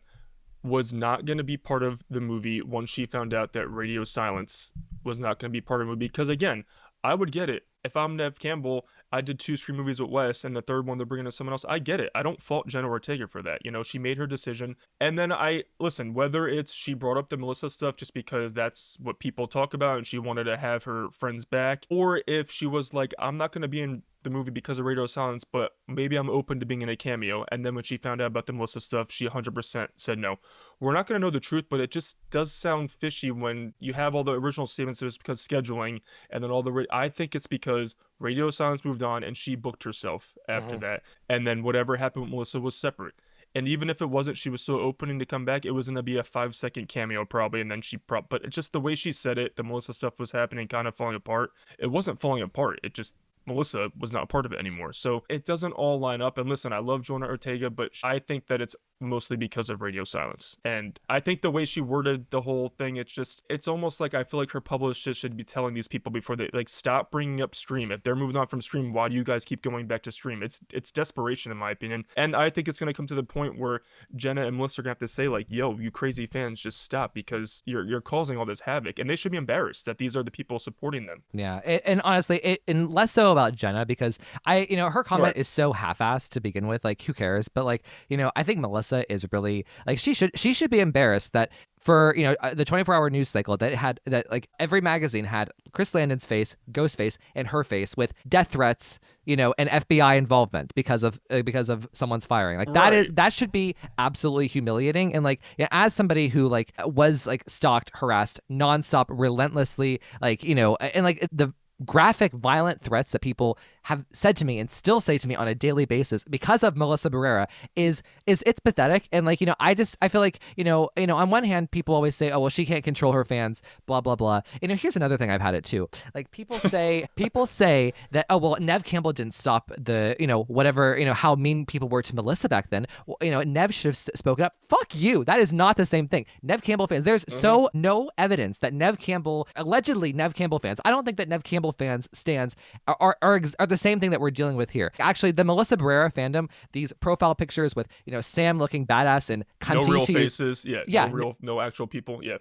was not going to be part of the movie once she found out that Radio Silence was not going to be part of the movie. Because, again, I would get it. If I'm Neve Campbell, I did 2 Scream movies with Wes, and the third one they're bringing to someone else. I get it. I don't fault Jenna Ortega for that. She made her decision. And then listen, whether it's she brought up the Melissa stuff just because that's what people talk about and she wanted to have her friends back, or if she was like, I'm not going to be in the movie because of Radio Silence, but maybe I'm open to being in a cameo. And then when she found out about the Melissa stuff, she 100% said no. We're not going to know the truth, but it just does sound fishy when you have all the original statements. It was because scheduling, and then I think it's because Radio Silence moved on and she booked herself after that. And then whatever happened with Melissa was separate. And even if it wasn't, she was so opening to come back, it was going to be a 5-second cameo probably, and then but it's just the way she said it, the Melissa stuff was happening, kind of falling apart. It wasn't falling apart. It just, Melissa was not a part of it anymore. So it doesn't all line up. And listen, I love Jenna Ortega, but I think that it's mostly because of Radio Silence. And I think the way she worded the whole thing, it's almost like I feel like her publicist should be telling these people before they, like, stop bringing up Scream. If they're moving on from Scream, why do you guys keep going back to Scream? It's desperation, in my opinion. And I think it's going to come to the point where Jenna and Melissa are going to have to say, like, yo, you crazy fans, just stop, because you're causing all this havoc. And they should be embarrassed that these are the people supporting them. Yeah. And honestly, and less so about Jenna, because her comment is so half-assed to begin with. Like, who cares? But, like, I think Melissa is really, like, she should be embarrassed that for the 24-hour news cycle that every magazine had Chris Landon's face, Ghostface, and her face with death threats, and FBI involvement because of someone's firing. Like, that should be absolutely humiliating. And, like, as somebody who, like, was, like, stalked, harassed nonstop, relentlessly, like, and, like, the graphic, violent threats that people have said to me and still say to me on a daily basis because of Melissa Barrera is it's pathetic. And, like, I feel like, on one hand, people always say, oh, well, she can't control her fans, blah, blah, blah. Here's another thing I've had it too. Like, people say that, oh, well, Neve Campbell didn't stop the, whatever, how mean people were to Melissa back then. Well, Neve should have spoken up. Fuck you. That is not the same thing. Neve Campbell fans, there's no evidence that allegedly Neve Campbell fans, I don't think that Neve Campbell fans stands are the same thing that we're dealing with here. Actually, the Melissa Barrera fandom, these profile pictures with, Sam looking badass and cunty. No real faces. Yeah. No actual people. Yeah.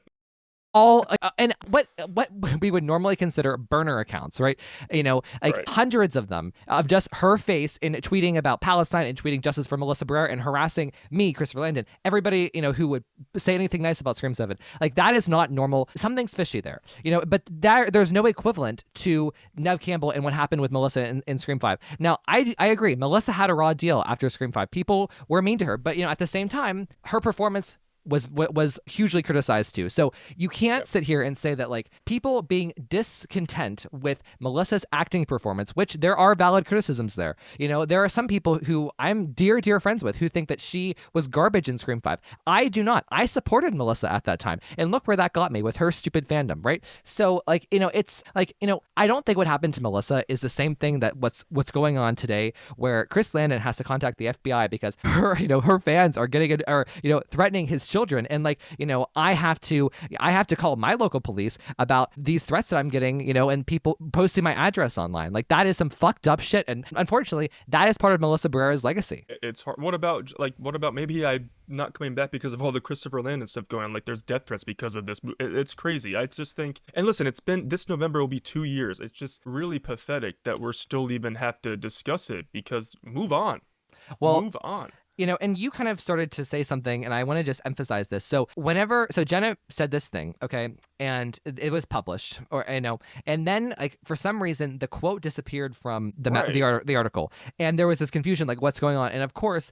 all and what we would normally consider burner accounts, right? Like Right. hundreds of them of just her face in tweeting about Palestine and tweeting justice for Melissa Barrera and harassing me, Christopher Landon, everybody, who would say anything nice about Scream 7. Like, that is not normal. Something's fishy there, but there's no equivalent to Nev Campbell and what happened with Melissa in Scream 5. Now, I agree. Melissa had a raw deal after Scream 5. People were mean to her, but at the same time, her performance was hugely criticized too. So you can't sit here and say that like people being discontent with Melissa's acting performance, which there are valid criticisms there. There are some people who I'm dear friends with who think that she was garbage in Scream 5. I do not. I supported Melissa at that time. And look where that got me with her stupid fandom, right? So like, it's like, I don't think what happened to Melissa is the same thing that what's going on today, where Chris Landon has to contact the FBI because her fans are threatening his children, and like I have to call my local police about these threats that I'm getting, and people posting my address online. Like, that is some fucked up shit, and unfortunately that is part of Melissa Barrera's legacy. It's hard. What about maybe I'm not coming back because of all the Christopher Landon stuff going on? Like, there's death threats because of this. It's crazy. I just think, and listen, it's been, this November will be 2 years. It's just really pathetic that we're still even have to discuss it, because move on. Move on. And you kind of started to say something, and I want to just emphasize this. So Jenna said this thing, okay, and it was published, and then like for some reason the quote disappeared from the article, and there was this confusion, like what's going on, and of course,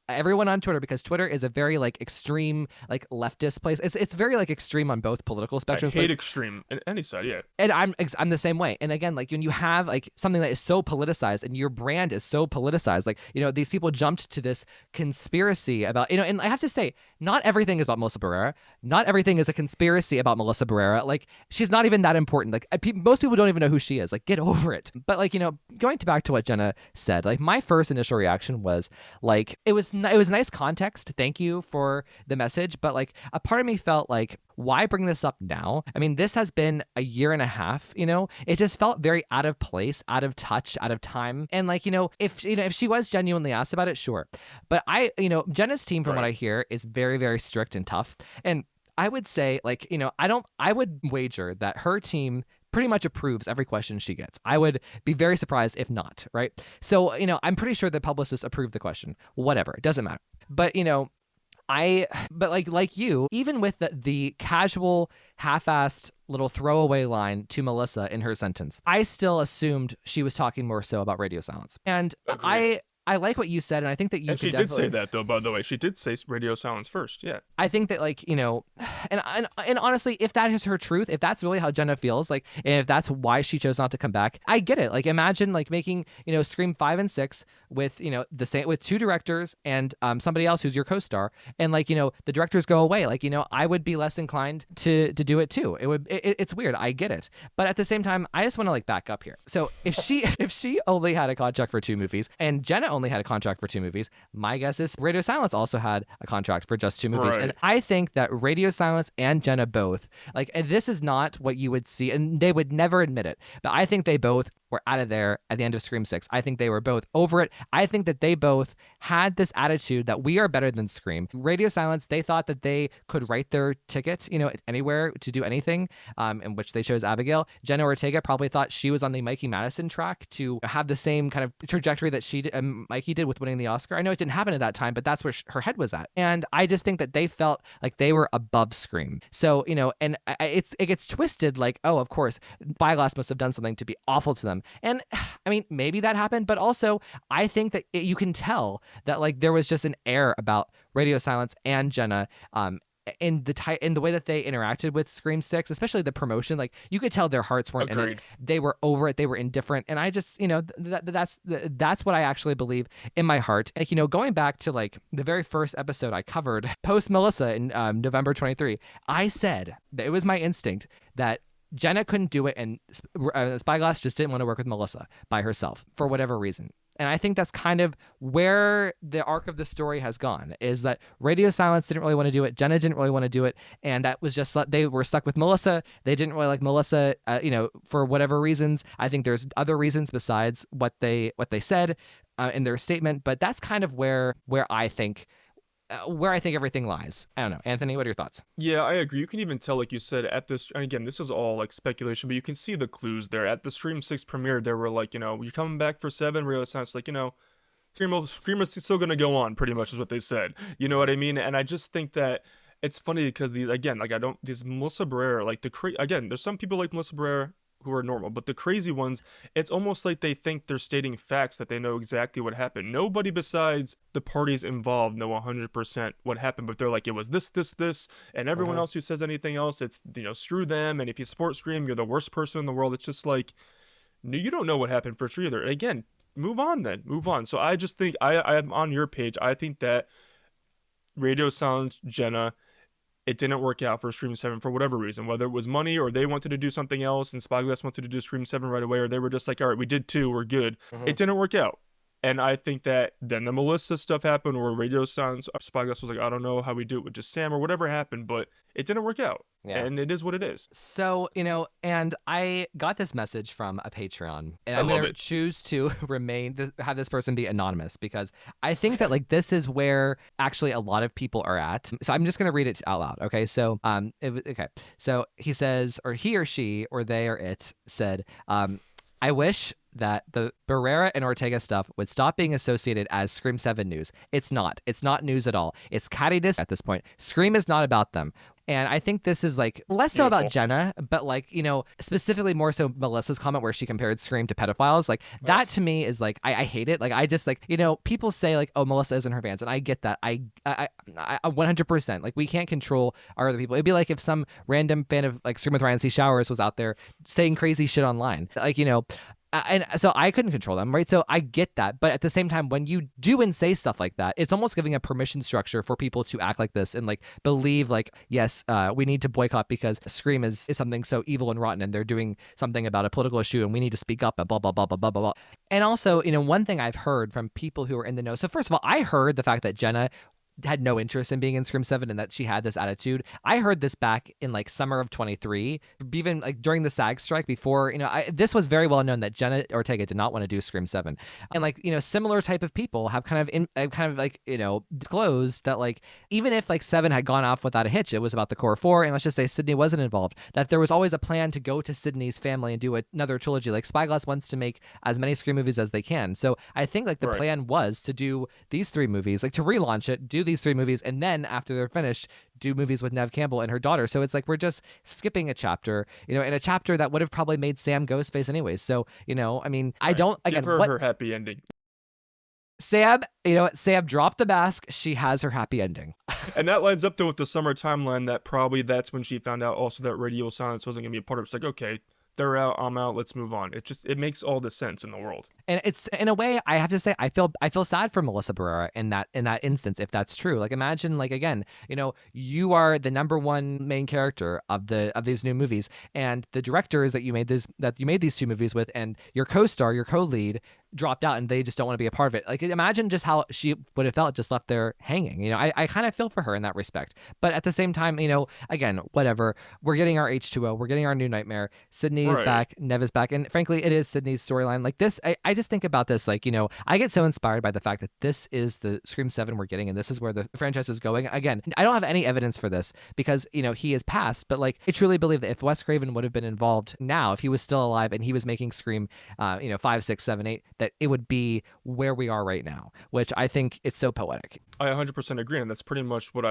everyone on Twitter, because Twitter is a very like extreme like leftist place. It's very like extreme on both political spectrums. I hate extreme on any side, yeah. And I'm the same way. And again, like when you have like something that is so politicized and your brand is so politicized, like these people jumped to this conspiracy about and I have to say, not everything is about Melissa Barrera. Not everything is a conspiracy about Melissa Barrera. Like, she's not even that important. Like, most people don't even know who she is. Like, get over it. But like going back to what Jenna said, like my first initial reaction was like it was nice context. Thank you for the message. But like a part of me felt like, why bring this up now? I mean, this has been a year and a half, it just felt very out of place, out of touch, out of time. And like, if she was genuinely asked about it, sure. But Jenna's team, from what I hear, is very, very strict and tough. And I would say like, I would wager that her team pretty much approves every question she gets. I would be very surprised if not, right? So, I'm pretty sure the publicists approved the question. Whatever, it doesn't matter. But, like you, even with the casual, half-assed little throwaway line to Melissa in her sentence, I still assumed she was talking more so about radio silence. And Agreed. I like what you said, and I think that you and she did say that, though, by the way. She did say radio silence first, yeah. I think that, like, and honestly, if that is her truth, if that's really how Jenna feels, like, and if that's why she chose not to come back, I get it. Like, imagine, like, making, Scream 5 and 6 with, the same, with two directors and somebody else who's your co-star, and, like, the directors go away. Like, I would be less inclined to do it, too. It's weird. I get it. But at the same time, I just want to, like, back up here. So if she only had a contract for 2 movies, and Jenna only had a contract for 2 movies, my guess is Radio Silence also had a contract for just 2 movies. Right. And I think that Radio Silence and Jenna both, like, and this is not what you would see, and they would never admit it, but I think they both were out of there at the end of Scream 6. I think they were both over it. I think that they both had this attitude that we are better than Scream. Radio Silence, they thought that they could write their ticket, anywhere to do anything, in which they chose Abigail. Jenna Ortega probably thought she was on the Mikey Madison track to have the same kind of trajectory that Mikey did with winning the Oscar. I know it didn't happen at that time, but that's where her head was at. And I just think that they felt like they were above Scream. So, and it gets twisted like, oh, of course, Spyglass must have done something to be awful to them. And I mean, maybe that happened, but also I think that you can tell that like there was just an air about Radio Silence and Jenna, in the way that they interacted with Scream 6, especially the promotion. Like, you could tell their hearts weren't in it. They were over it. They were indifferent. And I just, that's what I actually believe in my heart. Like, going back to like the very first episode I covered post Melissa in November 23, I said that it was my instinct that Jenna couldn't do it, and Spyglass just didn't want to work with Melissa by herself for whatever reason. And I think that's kind of where the arc of the story has gone, is that Radio Silence didn't really want to do it. Jenna didn't really want to do it. And that was just, they were stuck with Melissa. They didn't really like Melissa, for whatever reasons. I think there's other reasons besides what they said in their statement. But that's kind of where I think where I think everything lies. I don't know. Anthony, what are your thoughts? Yeah, I agree. You can even tell, like you said, at this, and again, this is all like speculation, but you can see the clues there. At the Scream 6 premiere, they were like, you're coming back for 7, real sounds like, Scream is still gonna go on, pretty much is what they said. You know what I mean? And I just think that it's funny because these Melissa Barrera, like again, there's some people like Melissa Barrera who are normal, but the crazy ones, it's almost like they think they're stating facts, that they know exactly what happened. Nobody besides the parties involved know 100% what happened, but they're like, it was this, and everyone else who says anything else, it's, screw them, and if you support Scream, you're the worst person in the world. It's just like, you don't know what happened for sure either. And again, move on. So I just think, I'm on your page. I think that Radio Silence, Jenna, it didn't work out for Scream 7 for whatever reason, whether it was money or they wanted to do something else and Spyglass wanted to do Scream 7 right away, or they were just like, all right, we did 2, we're good. It didn't work out. And I think that then the Melissa stuff happened, or Radio Silence, Spyglass was like, I don't know how we do it with just Sam or whatever happened, but it didn't work out. Yeah. And it is what it is. So, and I got this message from a Patreon, and I'm going to choose to have this person be anonymous, because I think that like this is where actually a lot of people are at. So I'm just going to read it out loud. Okay. So, So he says, or he or she, or they or it said, I wish that the Barrera and Ortega stuff would stop being associated as Scream 7 news. It's not. It's not news at all. It's cattiness at this point. Scream is not about them. And I think this is like less so about Jenna, but like, specifically more so Melissa's comment where she compared Scream to pedophiles. Like that to me is like, I hate it. Like I just like, people say like, oh, Melissa isn't her fans. And I get that. I 100%, like we can't control our other people. It'd be like if some random fan of like Scream with Ryan C. Showers was out there saying crazy shit online. Like, and so I couldn't control them, right? So I get that. But at the same time, when you do and say stuff like that, it's almost giving a permission structure for people to act like this and like believe like, yes, we need to boycott because Scream is something so evil and rotten and they're doing something about a political issue and we need to speak up and blah, blah, blah, blah, blah, blah, blah. And also, one thing I've heard from people who are in the know. So first of all, I heard the fact that Jenna had no interest in being in Scream 7 and that she had this attitude. I heard this back in like summer of 23, even like during the SAG strike before, this was very well known that Jenna Ortega did not want to do Scream 7. And like, similar type of people have kind of disclosed that like, even if like 7 had gone off without a hitch, it was about the core 4. And let's just say Sydney wasn't involved, that there was always a plan to go to Sydney's family and do another trilogy. Like Spyglass wants to make as many Scream movies as they can. So I think like the plan was to do these 3 movies, like to relaunch it, do these 3 movies, and then after they're finished, do movies with Neve Campbell and her daughter. So it's like we're just skipping a chapter, in a chapter that would have probably made Sam Ghostface anyways. So, I mean, I don't, again, give her happy ending. Sam, Sam dropped the mask. She has her happy ending. And that lines up though with the summer timeline that probably that's when she found out also that Radio Silence wasn't going to be a part of it. It's like, okay, they're out, I'm out, let's move on. It makes all the sense in the world. And it's, in a way, I have to say, I feel sad for Melissa Barrera in that instance, if that's true. Like imagine, like again, you are the number one main character of these new movies, and the directors that you made these 2 movies with, and your co-star, your co-lead, dropped out, and they just don't want to be a part of it. Like imagine just how she would have felt just left there hanging. I kind of feel for her in that respect. But at the same time, again, whatever. We're getting our H2O. We're getting our new nightmare. Sydney is back. Neve is back. And frankly, it is Sydney's storyline. Like this, I just think about this, like, I get so inspired by the fact that this is the Scream 7 we're getting, and this is where the franchise is going. Again, I don't have any evidence for this because, he is passed, but like, I truly believe that if Wes Craven would have been involved now, if he was still alive and he was making Scream, 5, 6, 7, 8, that it would be where we are right now, which I think it's so poetic. I 100% agree, and that's pretty much what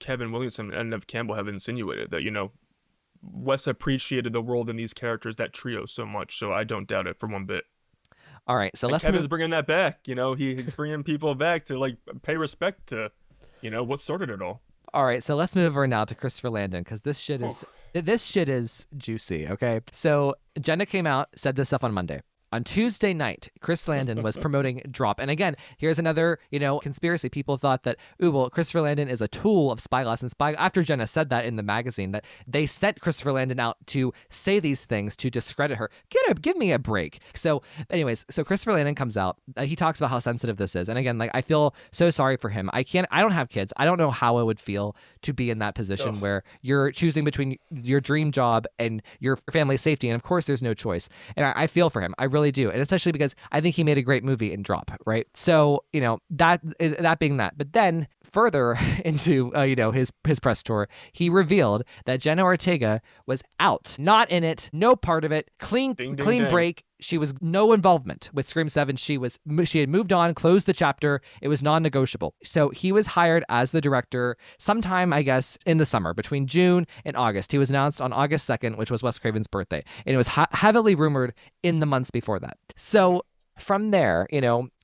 Kevin Williamson and Neve Campbell have insinuated, that, Wes appreciated the world and these characters, that trio, so much, so I don't doubt it for one bit. All right, so Kevin's bringing that back, he's bringing people back to, like, pay respect to, what started it all. All right, so let's move over now to Christopher Landon, because this shit is juicy, okay? So Jenna came out, said this stuff on Monday. On Tuesday night, Chris Landon was promoting Drop. And again, here's another, conspiracy. People thought that, Christopher Landon is a tool of Spyglass. And after Jenna said that in the magazine, that they sent Christopher Landon out to say these things to discredit her. Give me a break. So anyways, Christopher Landon comes out. He talks about how sensitive this is. And again, like, I feel so sorry for him. I don't have kids. I don't know how I would feel to be in that position where you're choosing between your dream job and your family's safety. And of course, there's no choice. And I feel for him. I really do, and especially because I think he made a great movie in Drop, right? So that being that, but then further into his press tour, he revealed that Jenna Ortega was out, not in it, no part of it, clean break. She was no involvement with Scream 7. She had moved on, closed the chapter. It was non-negotiable. So he was hired as the director sometime, I guess, in the summer, between June and August. He was announced on August 2nd, which was Wes Craven's birthday. And it was heavily rumored in the months before that. So from there,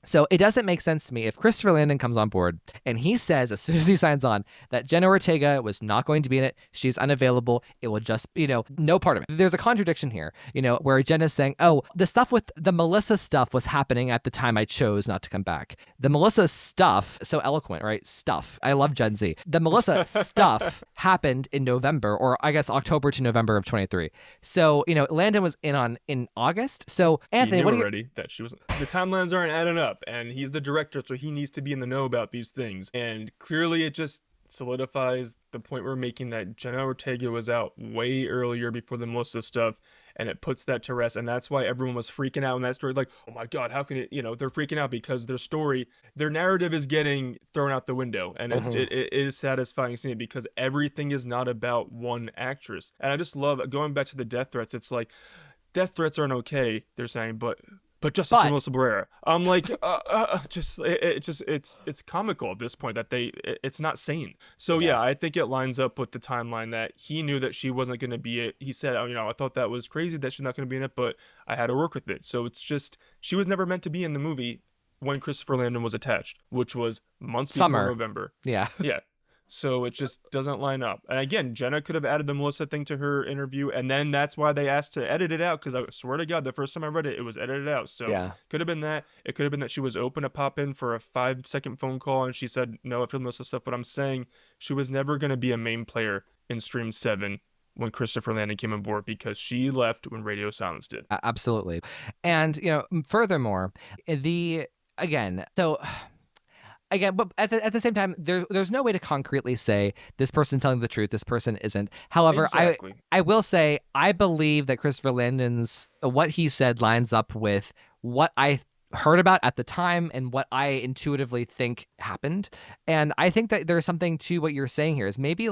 so it doesn't make sense to me if Christopher Landon comes on board and he says as soon as he signs on that Jenna Ortega was not going to be in it, she's unavailable, it will just, no part of it. There's a contradiction here, where Jenna's saying, oh, the stuff with the Melissa stuff was happening at the time I chose not to come back. The Melissa stuff, so eloquent, right? Stuff. I love Gen Z. The Melissa stuff happened in November, or I guess October to November of 23. So, Landon was in August. So Anthony, what do you... already that she was... The timelines aren't adding up. And he's the director, so he needs to be in the know about these things. And clearly it just solidifies the point we're making that Jenna Ortega was out way earlier before the Melissa stuff, and it puts that to rest. And that's why everyone was freaking out in that story, like, oh my God, how can it, they're freaking out because their narrative is getting thrown out the window. And it is satisfying seeing it because everything is not about one actress. And I just love, going back to the death threats, it's like, death threats aren't okay, they're saying, but Justice Melissa Barrera. I'm like, it's comical at this point that it's not sane. So yeah, I think it lines up with the timeline that he knew that she wasn't going to be it. He said, I thought that was crazy that she's not going to be in it, but I had to work with it. So it's just, she was never meant to be in the movie when Christopher Landon was attached, which was months before November. Yeah. Yeah. So it just doesn't line up. And again, Jenna could have added the Melissa thing to her interview, and then that's why they asked to edit it out, because I swear to God, the first time I read it, it was edited out. So could have been that. It could have been that she was open to pop in for a 5-second phone call, and she said, no, after the Melissa stuff. But I'm saying she was never going to be a main player in Scream 7 when Christopher Landon came on board, because she left when Radio Silence did. Absolutely. And, furthermore, but at the same time, there's no way to concretely say this person's telling the truth, this person isn't. However, exactly. I will say I believe that Christopher Landon's what he said lines up with what I heard about at the time and what I intuitively think happened. And I think that there's something to what you're saying here is maybe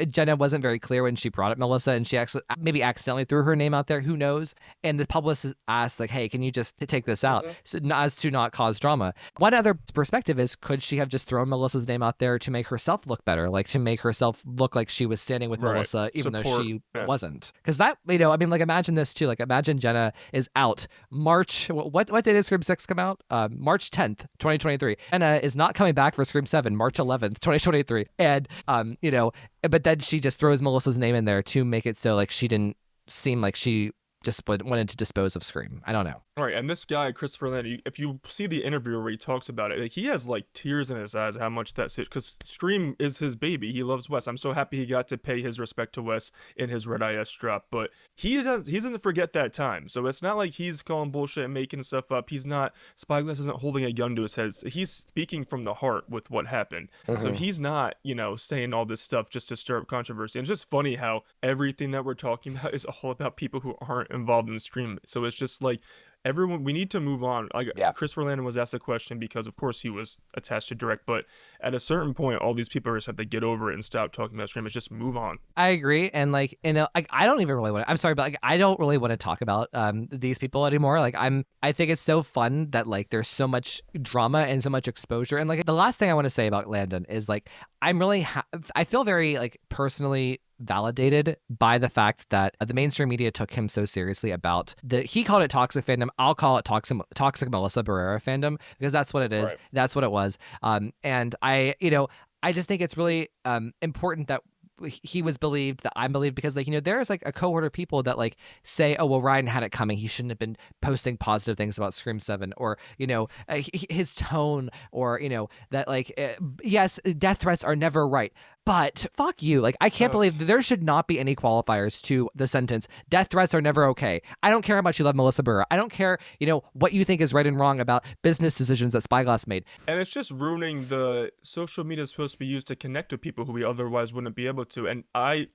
Jenna wasn't very clear when she brought up Melissa, and she actually maybe accidentally threw her name out there, who knows? And the publicist asked hey, can you just take this out so as to not cause drama? One other perspective is, could she have just thrown Melissa's name out there to make herself look better, to make herself look like she was standing with Melissa, even though she wasn't? Because that, imagine this too, imagine Jenna is out March, what day did Scream 6 come out? March 10th, 2023. Jenna is not coming back for Scream 7, March 11th, 2023. And, but then she just throws Melissa's name in there to make it so she didn't seem like she just wanted to dispose of Scream. I don't know. All right, and this guy, Christopher Landon, if you see the interview where he talks about it, he has tears in his eyes how much that's it, because Scream is his baby. He loves Wes. I'm so happy he got to pay his respect to Wes in his Red IS drop, but he doesn't forget that time. So it's not like he's calling bullshit and making stuff up. Spyglass isn't holding a gun to his head. He's speaking from the heart with what happened. So he's not, saying all this stuff just to stir up controversy. And it's just funny how everything that we're talking about is all about people who aren't involved in Scream. So it's just everyone, we need to move on. Christopher Landon was asked a question because, of course, he was attached to direct, but at a certain point, all these people just have to get over it and stop talking about Scream. It's just move on. I agree, and I don't even really want to. I'm sorry, but I don't really want to talk about these people anymore. I think it's so fun that there's so much drama and so much exposure, and the last thing I want to say about Landon is I'm really I feel very personally validated by the fact that the mainstream media took him so seriously about he called it toxic fandom. I'll call it toxic Melissa Barrera fandom, because that's what it is. Right. That's what it was. And I just think it's really important that he was believed, that I'm believed, because there's a cohort of people that say, oh well, Ryan had it coming, he shouldn't have been posting positive things about Scream 7, or his tone, or that yes, death threats are never right, but fuck you. I can't believe that there should not be any qualifiers to the sentence, death threats are never okay. I don't care how much you love Melissa Barrera. I don't care, what you think is right and wrong about business decisions that Spyglass made. And it's just ruining the social media is supposed to be used to connect with people who we otherwise wouldn't be able to. And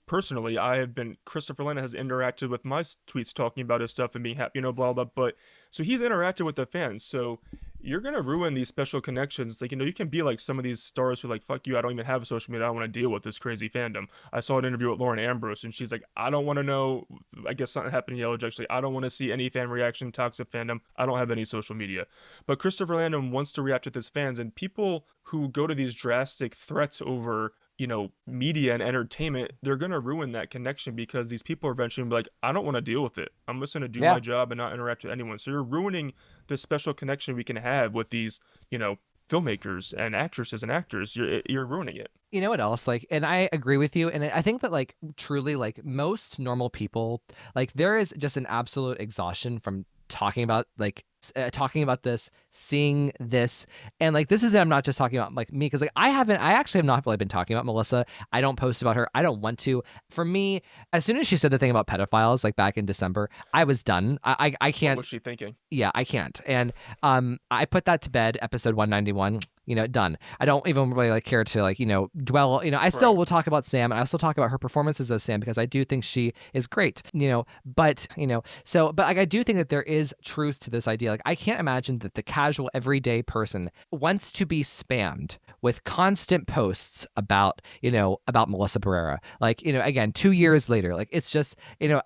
Christopher Landon has interacted with my tweets talking about his stuff and being happy, blah, blah, but so he's interacted with the fans. So you're gonna ruin these special connections. Like, you can be like some of these stars who are like, fuck you, I don't even have social media, I don't want to deal with this crazy fandom. I saw an interview with Lauren Ambrose, and she's like, I don't want to know, I guess something happened in Yellow Jackets, like, I don't want to see any fan reaction, toxic fandom, I don't have any social media. But Christopher Landon wants to react with his fans, and people who go to these drastic threats over media and entertainment, they're going to ruin that connection, because these people are eventually gonna be like, I don't want to deal with it. I'm just going to do my job and not interact with anyone. So you're ruining the special connection we can have with these, filmmakers and actresses and actors. You're ruining it. You know what else? Like, and I agree with you. And I think that, like, truly, like, most normal people, like, there is just an absolute exhaustion from talking about this, seeing this, and like, this is, I'm not just talking about like me, because like I actually have not really been talking about Melissa. I don't post about her. I don't want to. For me, as soon as she said the thing about pedophiles, like back in December, I was done. I can't. What was she thinking? Yeah, I can't. And I put that to bed. Episode 191. Done. I don't even really like care to like, dwell, I still will talk about Sam, and I still talk about her performances as Sam, because I do think she is great, but like, I do think that there is truth to this idea. Like, I can't imagine that the casual everyday person wants to be spammed with constant posts about Melissa Barrera. Like, again, 2 years later, like, it's just,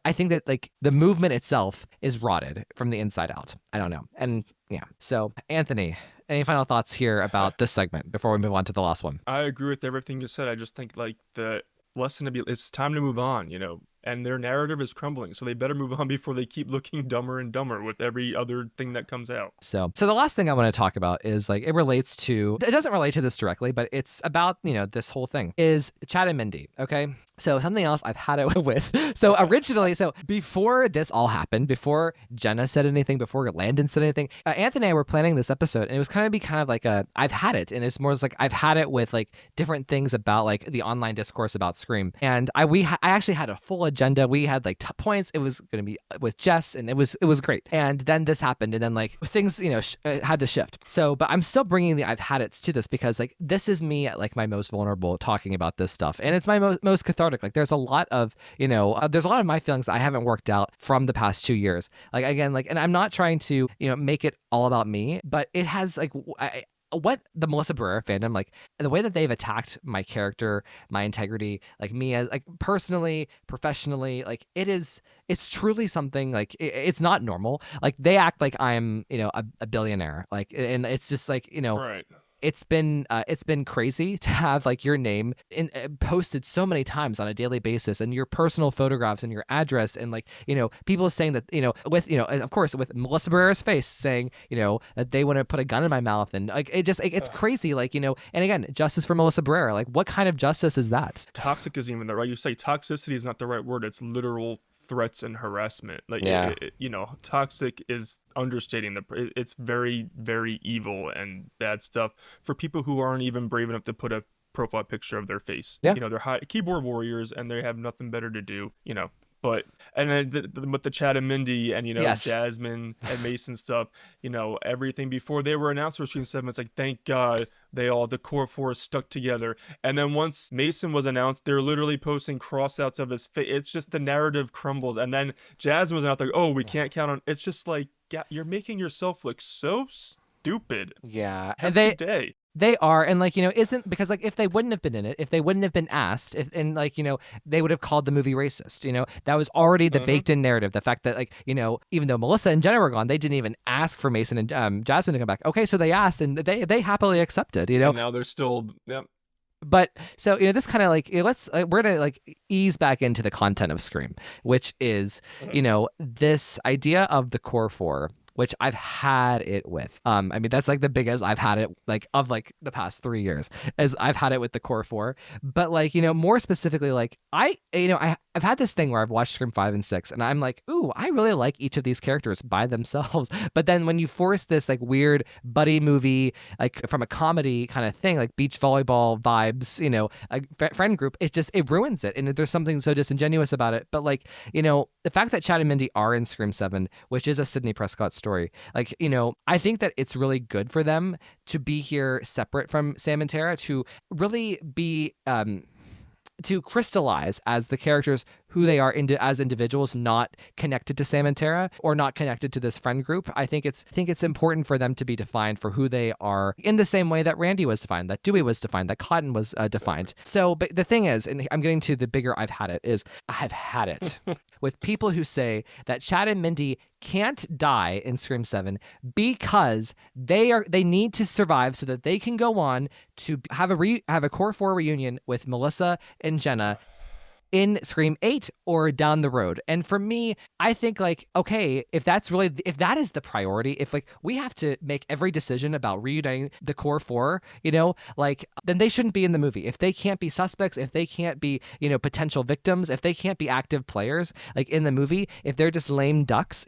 I think that like the movement itself is rotted from the inside out. I don't know. And yeah. So, Anthony, any final thoughts here about this segment before we move on to the last one? I agree with everything you said. I just think like the lesson to be, it's time to move on, and their narrative is crumbling, so they better move on before they keep looking dumber and dumber with every other thing that comes out. So the last thing I want to talk about is like, it doesn't relate to this directly, but it's about, this whole thing is Chad and Mindy. Okay. So something else I've had it with. So originally, before this all happened, before Jenna said anything, before Landon said anything, Anthony and I were planning this episode, and it was kind of like I've had it. And it's more like I've had it with like different things about like the online discourse about Scream. And I actually had a full agenda. We had like points. It was going to be with Jess, and it was great. And then this happened, and then like things, had to shift. So, but I'm still bringing the I've had it to this, because like this is me at like my most vulnerable talking about this stuff, and it's my most cathartic. Like, there's a lot of my feelings that I haven't worked out from the past 2 years. Like, again, like, and I'm not trying to make it all about me, but it has like what the Melissa Barrera fandom, like the way that they've attacked my character, my integrity, like me as like personally, professionally, like it's truly something like it's not normal. Like, they act like I'm a billionaire, like, and it's just like Right. It's been crazy to have like your name posted so many times on a daily basis, and your personal photographs and your address, and like people saying that with of course with Melissa Barrera's face saying that they want to put a gun in my mouth, and like it's crazy, like and again, justice for Melissa Barrera, like what kind of justice is that? Toxic isn't even the right. You say toxicity is not the right word. It's literal threats and harassment. Like, toxic is understating it's very, very evil and bad stuff for people who aren't even brave enough to put a profile picture of their face. They're high keyboard warriors, and they have nothing better to do. But and then with the Chad and Mindy and Yes. Jasmine and Mason stuff, everything before they were announced for Scream 7, it's like, thank God the core four stuck together. And then once Mason was announced, they're literally posting crossouts of his face. It's just the narrative crumbles. And then Jasmine was out there, oh, we can't count on. It's just like, you're making yourself look so stupid. Yeah, Every day. They are, and like isn't, because like if they wouldn't have been in it, if they wouldn't have been asked, they would have called the movie racist. That was already the baked in narrative. The fact that like even though Melissa and Jenna were gone, they didn't even ask for Mason and Jasmine to come back. Okay, so they asked, and they happily accepted. And now they're still But so this kind of like we're gonna like ease back into the content of Scream, which is this idea of the core four, which I've had it with. I mean, that's like the biggest I've had it like of like the past 3 years, as I've had it with the core four. But like, more specifically, like I've had this thing where I've watched Scream 5 and 6, and I'm like, ooh, I really like each of these characters by themselves. But then when you force this like weird buddy movie, like from a comedy kind of thing, like beach volleyball vibes, a friend group, it ruins it. And there's something so disingenuous about it. But like, the fact that Chad and Mindy are in Scream 7, which is a Sidney Prescott story, like, I think that it's really good for them to be here separate from Sam and Tara, to really be to crystallize as the characters who they are as individuals, not connected to Sam and Tara or not connected to this friend group. I think it's important for them to be defined for who they are in the same way that Randy was defined, that Dewey was defined, that Cotton was defined. So, but the thing is, and I'm getting to the bigger I've had it with people who say that Chad and Mindy can't die in Scream 7 because they need to survive so that they can go on to have a core 4 reunion with Melissa and Jenna in Scream 8 or down the road. And for me, I think like, okay, if that is the priority, if like we have to make every decision about reuniting the core 4, like then they shouldn't be in the movie. If they can't be suspects, if they can't be, potential victims, if they can't be active players like in the movie, if they're just lame ducks,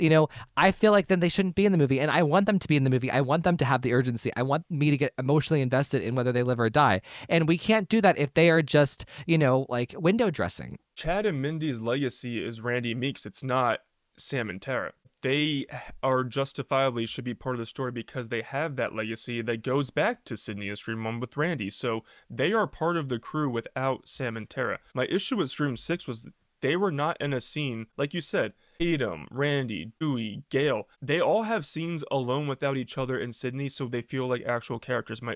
I feel like then they shouldn't be in the movie. And I want them to be in the movie. I want them to have the urgency. I want me to get emotionally invested in whether they live or die. And we can't do that if they are just, like window dressing. Chad and Mindy's legacy is Randy Meeks. It's not Sam and Tara. They are justifiably should be part of the story because they have that legacy that goes back to Sydney and Scream 1 with Randy. So they are part of the crew without Sam and Tara. My issue with Scream 6 was they were not in a scene, like you said, Tatum, Randy, Dewey, Gale, they all have scenes alone without each other in Sydney, so they feel like actual characters. One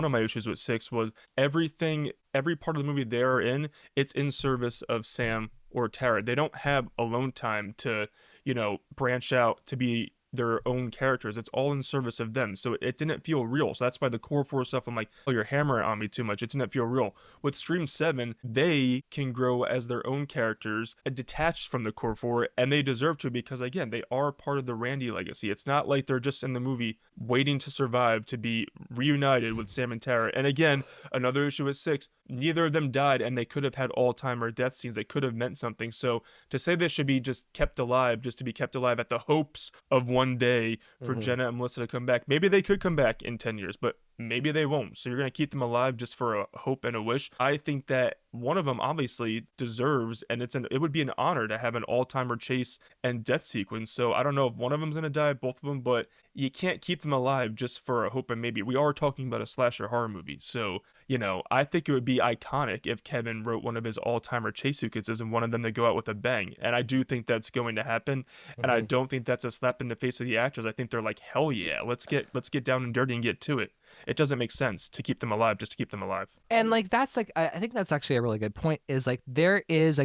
of my issues with 6 was every part of the movie they are in, it's in service of Sam or Tara. They don't have alone time to, branch out to be their own characters. It's all in service of them. So it didn't feel real. So that's why the core 4 stuff, I'm like, oh, you're hammering on me too much. It didn't feel real. With Scream 7, they can grow as their own characters, detached from the core 4, and they deserve to because, again, they are part of the Randy legacy. It's not like they're just in the movie waiting to survive to be reunited with Sam and Tara. And again, another issue with 6, neither of them died, and they could have had all-timer death scenes. They could have meant something. So to say they should be just kept alive, just to be kept alive at the hopes of one day for Jenna and Melissa to come back. Maybe they could come back in 10 years, but maybe they won't. So you're going to keep them alive just for a hope and a wish. I think that one of them obviously deserves, and it would be an honor to have an all-timer chase and death sequence. So I don't know if one of them's going to die, both of them, but you can't keep them alive just for a hope and maybe. We are talking about a slasher horror movie. So, I think it would be iconic if Kevin wrote one of his all-timer chase sequences and wanted them to go out with a bang. And I do think that's going to happen. And I don't think that's a slap in the face of the actors. I think they're like, hell yeah, let's get down and dirty and get to it. It doesn't make sense to keep them alive just to keep them alive. And like that's like I think that's actually a really good point. Is like there is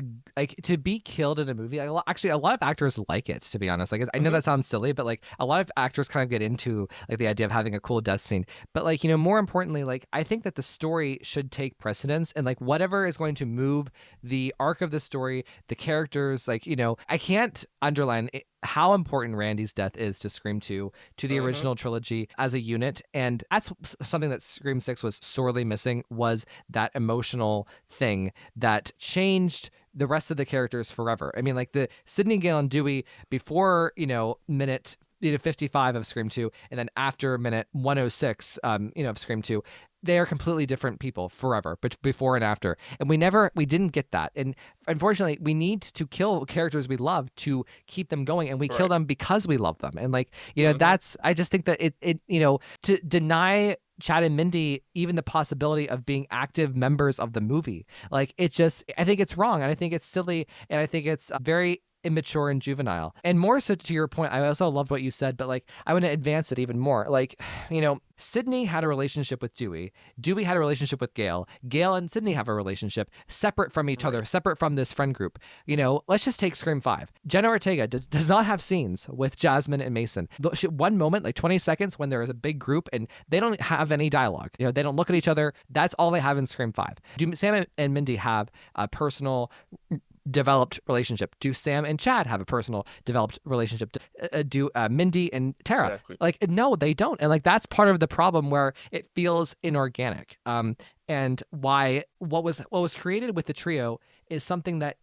to be killed in a movie. Actually, a lot of actors like it. To be honest, like I know that sounds silly, but like a lot of actors kind of get into like the idea of having a cool death scene. But like more importantly, like I think that the story should take precedence and like whatever is going to move the arc of the story, the characters. Like I can't underline how important Randy's death is to Scream 2, to the original trilogy as a unit. And that's something that Scream 6 was sorely missing, was that emotional thing that changed the rest of the characters forever. I mean, like the Sydney, Gale, and Dewey before, minute 55 of Scream 2, and then after minute 106, of Scream 2, they are completely different people forever, but before and after. And we didn't get that. And unfortunately, we need to kill characters we love to keep them going. And we kill them because we love them. And like, I just think that it to deny Chad and Mindy even the possibility of being active members of the movie, like I think it's wrong. And I think it's silly. And I think it's very immature and juvenile. And more so to your point, I also loved what you said, but like I want to advance it even more. Like, Sydney had a relationship with Dewey. Dewey had a relationship with Gale. Gale and Sydney have a relationship separate from each other, separate from this friend group. Let's just take Scream 5. Jenna Ortega does not have scenes with Jasmine and Mason. One moment, like 20 seconds, when there is a big group and they don't have any dialogue. They don't look at each other. That's all they have in Scream 5. Do Sam and Mindy have a personal developed relationship? Do Sam and Chad have a personal developed relationship? Do Mindy and Tara? Exactly. Like, no, they don't. And like that's part of the problem where it feels inorganic. And why what was created with the trio is something that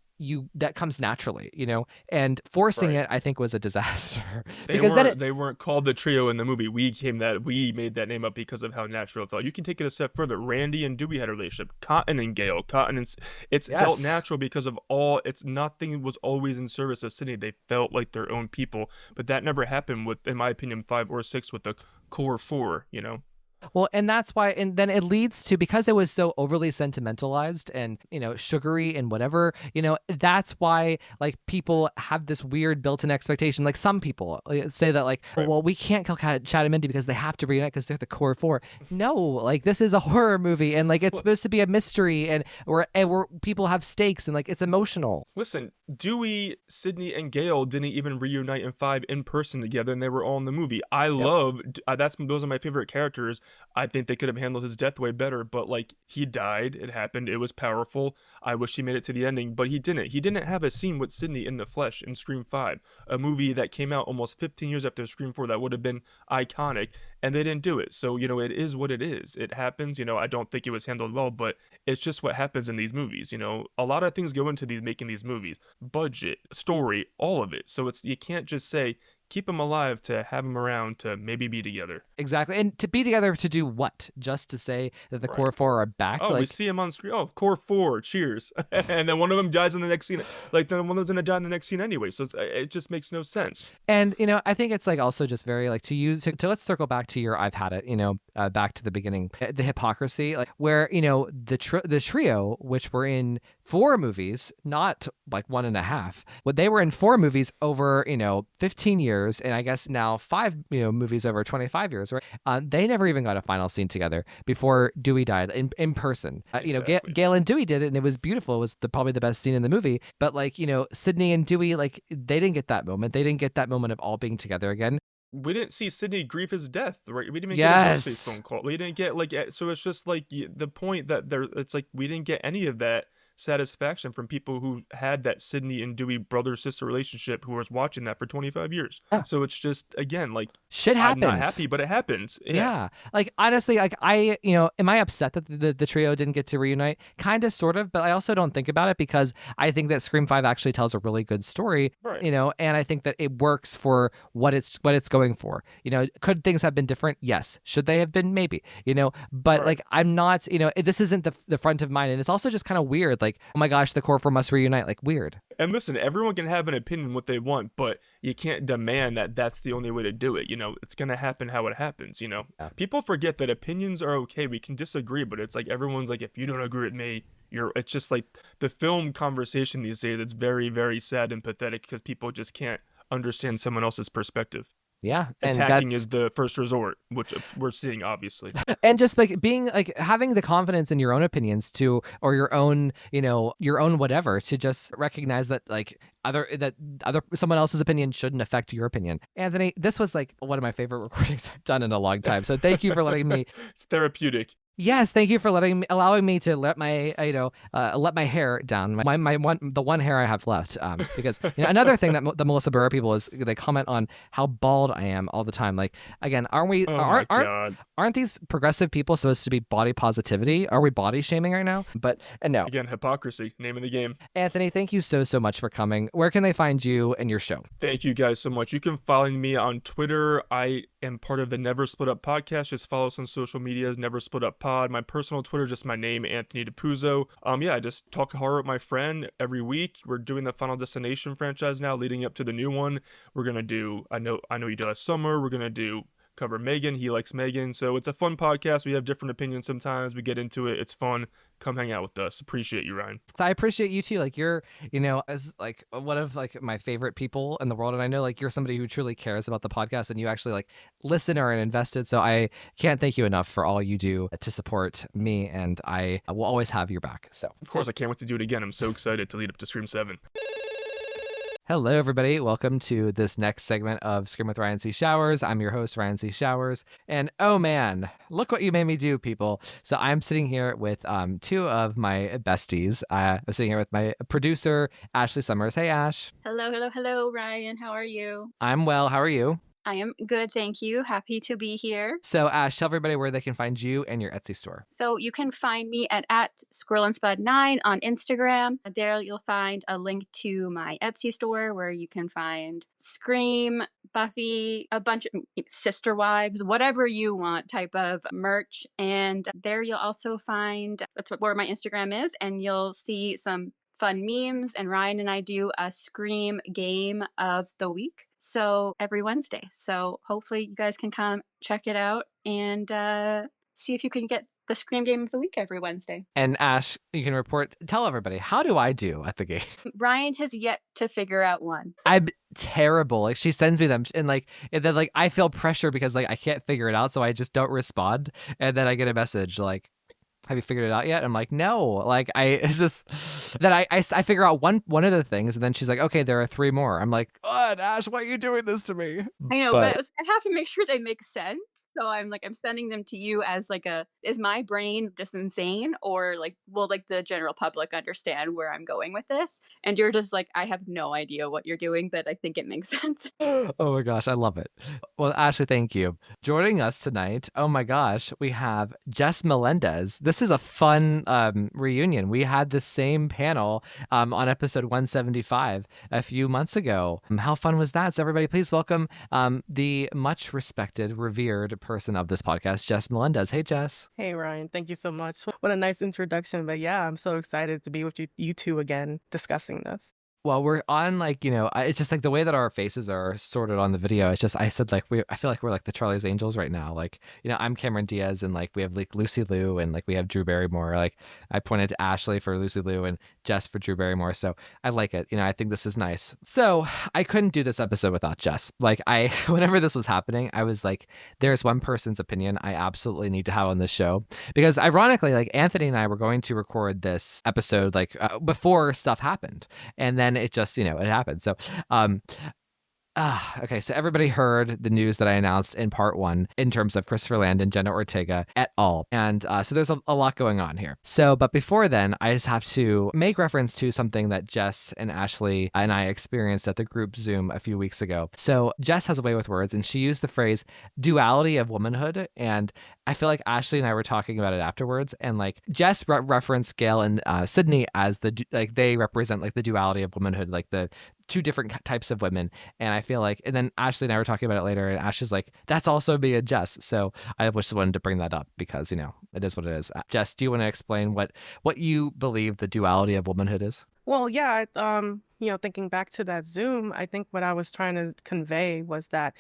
comes naturally, and forcing it, I think, was a disaster. They weren't called the trio in the movie. We made that name up because of how natural it felt. You can take it a step further. Randy and Dewey had a relationship. Cotton and Gale. Felt natural because of nothing was always in service of Sydney. They felt like their own people, but that never happened with, in my opinion, 5 or 6 with the core 4. Well, and that's why, and then it leads to, because it was so overly sentimentalized and, sugary and whatever, that's why like people have this weird built-in expectation. Like some people say that like, Right. well, we can't kill Chad and Mindy because they have to reunite because they're the core four. No, like this is a horror movie and like it's supposed to be a mystery and where people have stakes and like it's emotional. Listen, Dewey, Sydney, and Gale didn't even reunite in 5 in person together, and they were all in the movie. I love those are my favorite characters. I think they could have handled his death way better, but like he died, it happened, it was powerful. I wish he made it to the ending, but he didn't. He didn't have a scene with Sydney in the flesh in Scream 5, a movie that came out almost 15 years after Scream 4 that would have been iconic, and they didn't do it. So, it is what it is. It happens. I don't think it was handled well, but it's just what happens in these movies. A lot of things go into making these movies. Budget, story, all of it. So you can't just say keep them alive to have them around to maybe be together. Exactly. And to be together to do what? Just to say that the core four are back? Oh, we see them on screen. Oh, core four, cheers. And then one of them dies in the next scene. Like, then one of them's going to die in the next scene anyway. So it just makes no sense. And, I think it's like also just very like to let's circle back to your I've had it, back to the beginning, the hypocrisy, like where, the trio, which were in 4 movies, not like 1.5, but they were in 4 movies over, 15 years. And I guess now 5, movies over 25 years, right? They never even got a final scene together before Dewey died in person. Exactly. Gale and Dewey did it, and it was beautiful. It was probably the best scene in the movie. But like, Sydney and Dewey, like they didn't get that moment. They didn't get that moment of all being together again. We didn't see Sydney grieve his death, right? We didn't even Yes. get a phone call. We didn't get so it's just like the point that it's like we didn't get any of that satisfaction from people who had that Sydney and Dewey brother-sister relationship who was watching that for 25 years. Yeah. So it's just, again, like, shit happens. I'm not happy, but it happens. Yeah. Like, honestly, like am I upset that the trio didn't get to reunite? Kind of, sort of, but I also don't think about it because I think that Scream 5 actually tells a really good story, right. And I think that it works for what it's going for. Could things have been different? Yes. Should they have been? Maybe, but right. like, I'm not, this isn't the front of mind. And it's also just kind of weird. Like, oh my gosh, the core four must reunite. Like, weird. And listen, everyone can have an opinion what they want, but you can't demand that that's the only way to do it. It's going to happen how it happens, Yeah. People forget that opinions are okay. We can disagree, but it's like everyone's like, if you don't agree with me, it's just like the film conversation these days. It's very, very sad and pathetic because people just can't understand someone else's perspective. Yeah, and attacking is the first resort, which we're seeing obviously. And just like being like having the confidence in your own opinions to, or your own, your own whatever, to just recognize that like someone else's opinion shouldn't affect your opinion. Anthony, this was like one of my favorite recordings I've done in a long time. So thank you for letting me. It's therapeutic. Yes, thank you for allowing me to let my let my hair down, the one hair I have left. Because another thing that the Melissa Barrera people is they comment on how bald I am all the time. Like, again, aren't these progressive people supposed to be body positivity? Are we body shaming right now? But no. Again, hypocrisy, name of the game. Anthony, thank you so much for coming. Where can they find you and your show? Thank you guys so much. You can follow me on Twitter. I am part of the Never Split Up podcast. Just follow us on social media, Never Split Up Pod. My personal Twitter, just my name, Anthony DePuzzo. I just talk horror with my friend every week. We're doing the Final Destination franchise now, leading up to the new one. We're gonna do I know you did last summer. We're gonna cover Megan. He likes Megan, so it's a fun podcast. We have different opinions sometimes. We get into it. It's fun. Come hang out with us. Appreciate you, Ryan. I appreciate you too. Like, you're, as like one of like my favorite people in the world, and I know like you're somebody who truly cares about the podcast, and you actually like listen or are invested. So I can't thank you enough for all you do to support me, and I will always have your back. So of course, I can't wait to do it again. I'm so excited to lead up to Scream 7. Hello, everybody. Welcome to this next segment of Scream with Ryan C. Showers. I'm your host, Ryan C. Showers. And oh man, look what you made me do, people. So I'm sitting here with 2 of my besties. I'm sitting here with my producer, Ashley Summers. Hey, Ash. Hello, Ryan. How are you? I'm well. How are you? I am good, thank you. Happy to be here. So, Ash, tell everybody where they can find you and your Etsy store. So you can find me at SquirrelAndSpud9 on Instagram. There you'll find a link to my Etsy store where you can find Scream, Buffy, a bunch of Sister Wives, whatever you want type of merch. And there you'll also find, that's where my Instagram is, and you'll see some fun memes, and Ryan and I do a Scream game of the week. So every Wednesday. So hopefully you guys can come check it out and see if you can get the Scream Game of the Week every Wednesday. And Ash, you can report, tell everybody, how do I do at the game? Ryan has yet to figure out one. I'm terrible. Like, she sends me them and then like I feel pressure because like I can't figure it out, so I just don't respond. And then I get a message like, have you figured it out yet? I'm like, no. Like, it's just that I figure out one of the things, and then she's like, okay, there are 3 more. I'm like, God, Ash, why are you doing this to me? I know, but I have to make sure they make sense. So I'm sending them to you as is my brain just insane, or like, will like the general public understand where I'm going with this? And you're just like, I have no idea what you're doing, but I think it makes sense. Oh my gosh, I love it. Well, Ashley, thank you. Joining us tonight, oh my gosh, we have Jess Melendez. This is a fun reunion. We had the same panel on episode 175 a few months ago. How fun was that? So everybody, please welcome the much respected, revered person of this podcast, Jess Melendez. Hey, Jess. Hey, Ryan. Thank you so much. What a nice introduction. But yeah, I'm so excited to be with you two again discussing this. Well, we're on it's just like the way that our faces are sorted on the video. It's just, I said I feel like we're like the Charlie's Angels right now. Like, I'm Cameron Diaz, and like we have like Lucy Liu, and like we have Drew Barrymore. Like, I pointed to Ashley for Lucy Liu and Jess for Drew Barrymore. So I like it. I think this is nice. So I couldn't do this episode without Jess. Like, whenever this was happening, I was like, there's one person's opinion I absolutely need to have on this show, because ironically, like Anthony and I were going to record this episode before stuff happened, and then it just, it happened. So, okay, so everybody heard the news that I announced in part 1 in terms of Christopher Landon, Jenna Ortega et al. And so there's a lot going on here. So, but before then, I just have to make reference to something that Jess and Ashley and I experienced at the group Zoom a few weeks ago. So Jess has a way with words, and she used the phrase duality of womanhood. And I feel like Ashley and I were talking about it afterwards. And like Jess referenced Gail and Sydney as they represent like the duality of womanhood, like the 2 different types of women. And I feel like, and then Ashley and I were talking about it later, and Ash is like, that's also me and Jess. So I just wanted to bring that up because, it is what it is. Jess, do you want to explain what you believe the duality of womanhood is? Well, yeah, thinking back to that Zoom, I think what I was trying to convey was that,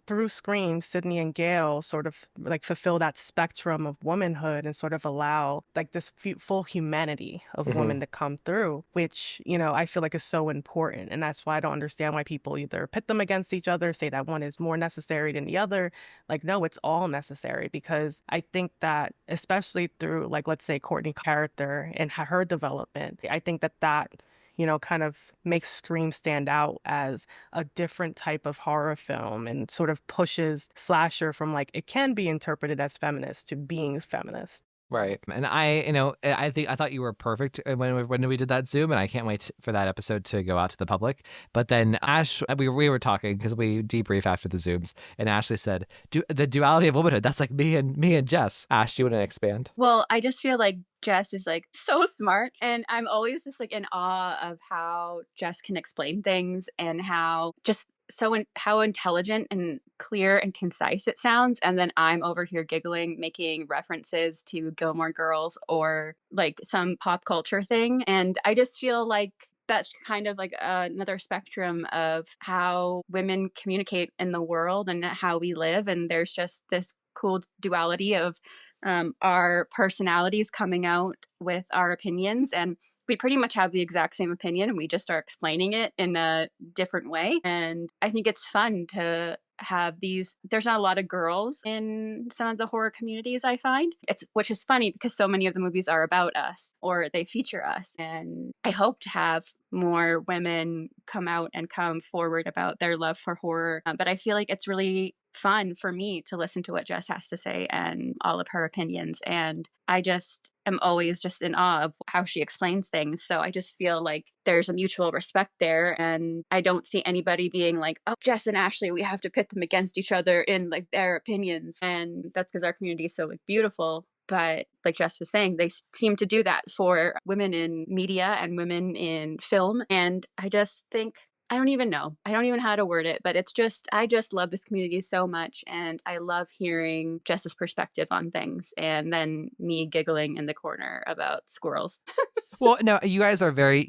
through Scream, Sydney and Gail sort of like fulfill that spectrum of womanhood and sort of allow like this full humanity of women to come through, which, I feel like is so important. And that's why I don't understand why people either pit them against each other, say that one is more necessary than the other. Like, no, it's all necessary, because I think that especially through like, let's say Courtney's character and her development, I think that kind of makes Scream stand out as a different type of horror film and sort of pushes slasher from like, it can be interpreted as feminist to being feminist. Right. And I thought you were perfect when we did that Zoom, and I can't wait for that episode to go out to the public. But then Ash, we were talking because we debrief after the Zooms, and Ashley said, the duality of womanhood, that's like me and Jess. Ash, do you want to expand? Well, I just feel like Jess is like so smart, and I'm always just like in awe of how Jess can explain things and how intelligent and clear and concise it sounds. And then I'm over here giggling, making references to Gilmore Girls or like some pop culture thing. And I just feel like that's kind of like another spectrum of how women communicate in the world and how we live. And there's just this cool duality of our personalities coming out with our opinions, and we pretty much have the exact same opinion, and we just are explaining it in a different way. And I think it's fun to have these. There's not a lot of girls in some of the horror communities, I find. Which is funny because so many of the movies are about us or they feature us. And I hope to have more women come out and come forward about their love for horror. But I feel like it's really fun for me to listen to what Jess has to say and all of her opinions. And I just am always just in awe of how she explains things. So I just feel like there's a mutual respect there. And I don't see anybody being like, oh, Jess and Ashley, we have to pit them against each other in like their opinions. And that's because our community is so like beautiful. But like Jess was saying, they seem to do that for women in media and women in film. And I just think, I don't even know how to word it, but I just love this community so much. And I love hearing Jess's perspective on things, and then me giggling in the corner about squirrels. Well, no, you guys are very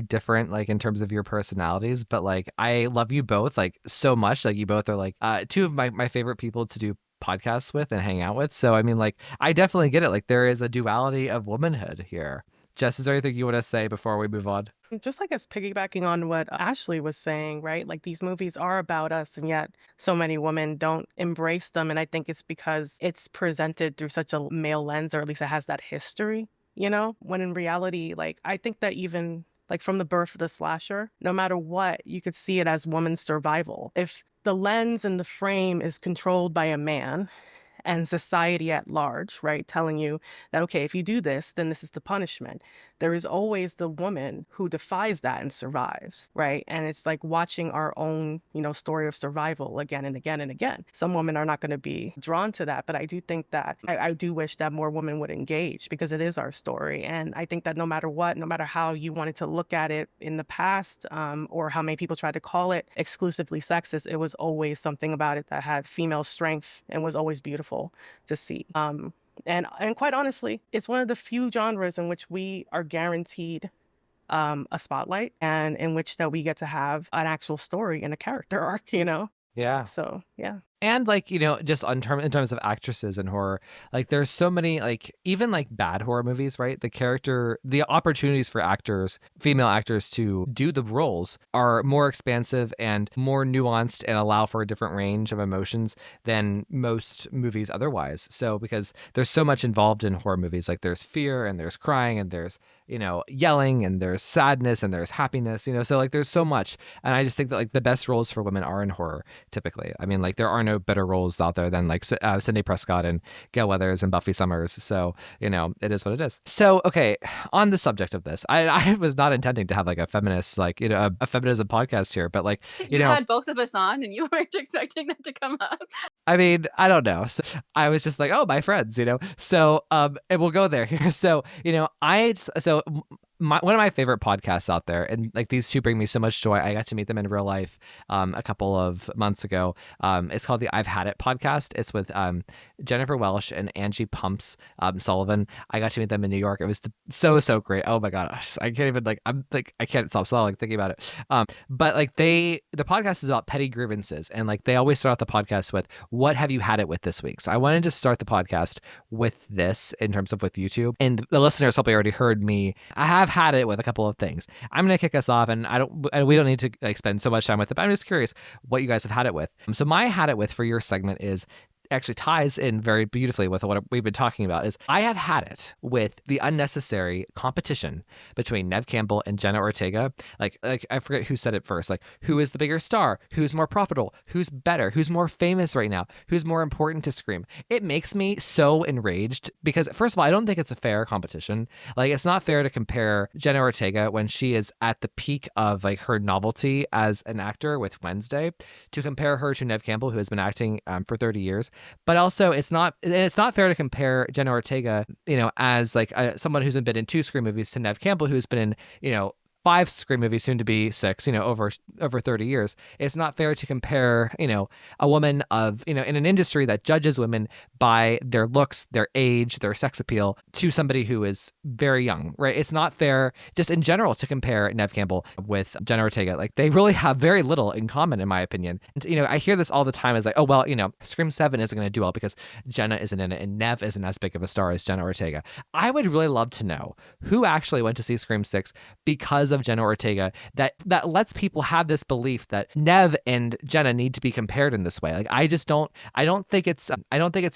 different, like in terms of your personalities, but like I love you both like so much. Like you both are like 2 of my favorite people to do podcasts with and hang out with. So, I mean, like, I definitely get it. Like, there is a duality of womanhood here. Jess, is there anything you want to say before we move on? Just, I guess, piggybacking on what Ashley was saying, right? Like, these movies are about us, and yet so many women don't embrace them. And I think it's because it's presented through such a male lens, or at least it has that history, when in reality, like, I think that even like from the birth of the slasher, no matter what, you could see it as woman's survival. If the lens and the frame is controlled by a man, and society at large, right, telling you that, okay, if you do this, then this is the punishment. There is always the woman who defies that and survives, right? And it's like watching our own, story of survival again and again and again. Some women are not going to be drawn to that, but I do think that I do wish that more women would engage, because it is our story. And I think that no matter what, no matter how you wanted to look at it in the past, or how many people tried to call it exclusively sexist, it was always something about it that had female strength and was always beautiful to see. And quite honestly, it's one of the few genres in which we are guaranteed a spotlight, and in which that we get to have an actual story and a character arc, Yeah. So, yeah. And like, just in terms of actresses in horror, like there's so many, like even like bad horror movies, right? The opportunities for actors, female actors to do the roles are more expansive and more nuanced and allow for a different range of emotions than most movies otherwise. So because there's so much involved in horror movies, like there's fear and there's crying and there's, yelling and there's sadness and there's happiness, so like there's so much. And I just think that like the best roles for women are in horror typically. I mean, like there are no better roles out there than like Cindy Prescott and Gail Weathers and Buffy Summers. So, it is what it is. So, okay, on the subject of this, I was not intending to have like a feminist, like, a feminism podcast here, but like, you had both of us on and you weren't expecting that to come up. I mean, I don't know. So I was just like, oh, my friends, So, and we'll go there here. So, one of my favorite podcasts out there, and like these two bring me so much joy. I got to meet them in real life a couple of months ago. It's called the I've Had It podcast. It's with Jennifer Welsh and Angie Pumps Sullivan. I got to meet them in New York. It was so great. Oh my god, I can't even I can't stop smiling thinking about it. But like the podcast is about petty grievances, and like they always start off the podcast with, "What have you had it with this week?" So I wanted to start the podcast with this in terms of with YouTube, and the listeners probably already heard me. I have had it with a couple of things. I'm going to kick us off, and we don't need to like spend so much time with it, but I'm just curious what you guys have had it with. So my had it with for your segment is actually ties in very beautifully with what we've been talking about. Is I have had it with the unnecessary competition between Nev Campbell and Jenna Ortega. Like I forget who said it first. Like, who is the bigger star? Who's more profitable? Who's better? Who's more famous right now? Who's more important to Scream? It makes me so enraged because, first of all, I don't think it's a fair competition. Like, it's not fair to compare Jenna Ortega when she is at the peak of like her novelty as an actor with Wednesday, to compare her to Nev Campbell, who has been acting for 30 years. But also, it's not fair to compare Jenna Ortega, as like someone who's been in 2 Scream movies, to Nev Campbell, who's been in, 5 Scream movies, soon to be 6, over 30 years. It's not fair to compare, a woman of, in an industry that judges women by their looks, their age, their sex appeal, to somebody who is very young, right? It's not fair just in general to compare Nev Campbell with Jenna Ortega. Like, they really have very little in common, in my opinion. And, I hear this all the time as like, oh, well, Scream 7 isn't going to do well because Jenna isn't in it and Nev isn't as big of a star as Jenna Ortega. I would really love to know who actually went to see Scream 6 because of Jenna Ortega, that lets people have this belief that Nev and Jenna need to be compared in this way. Like, I don't think it's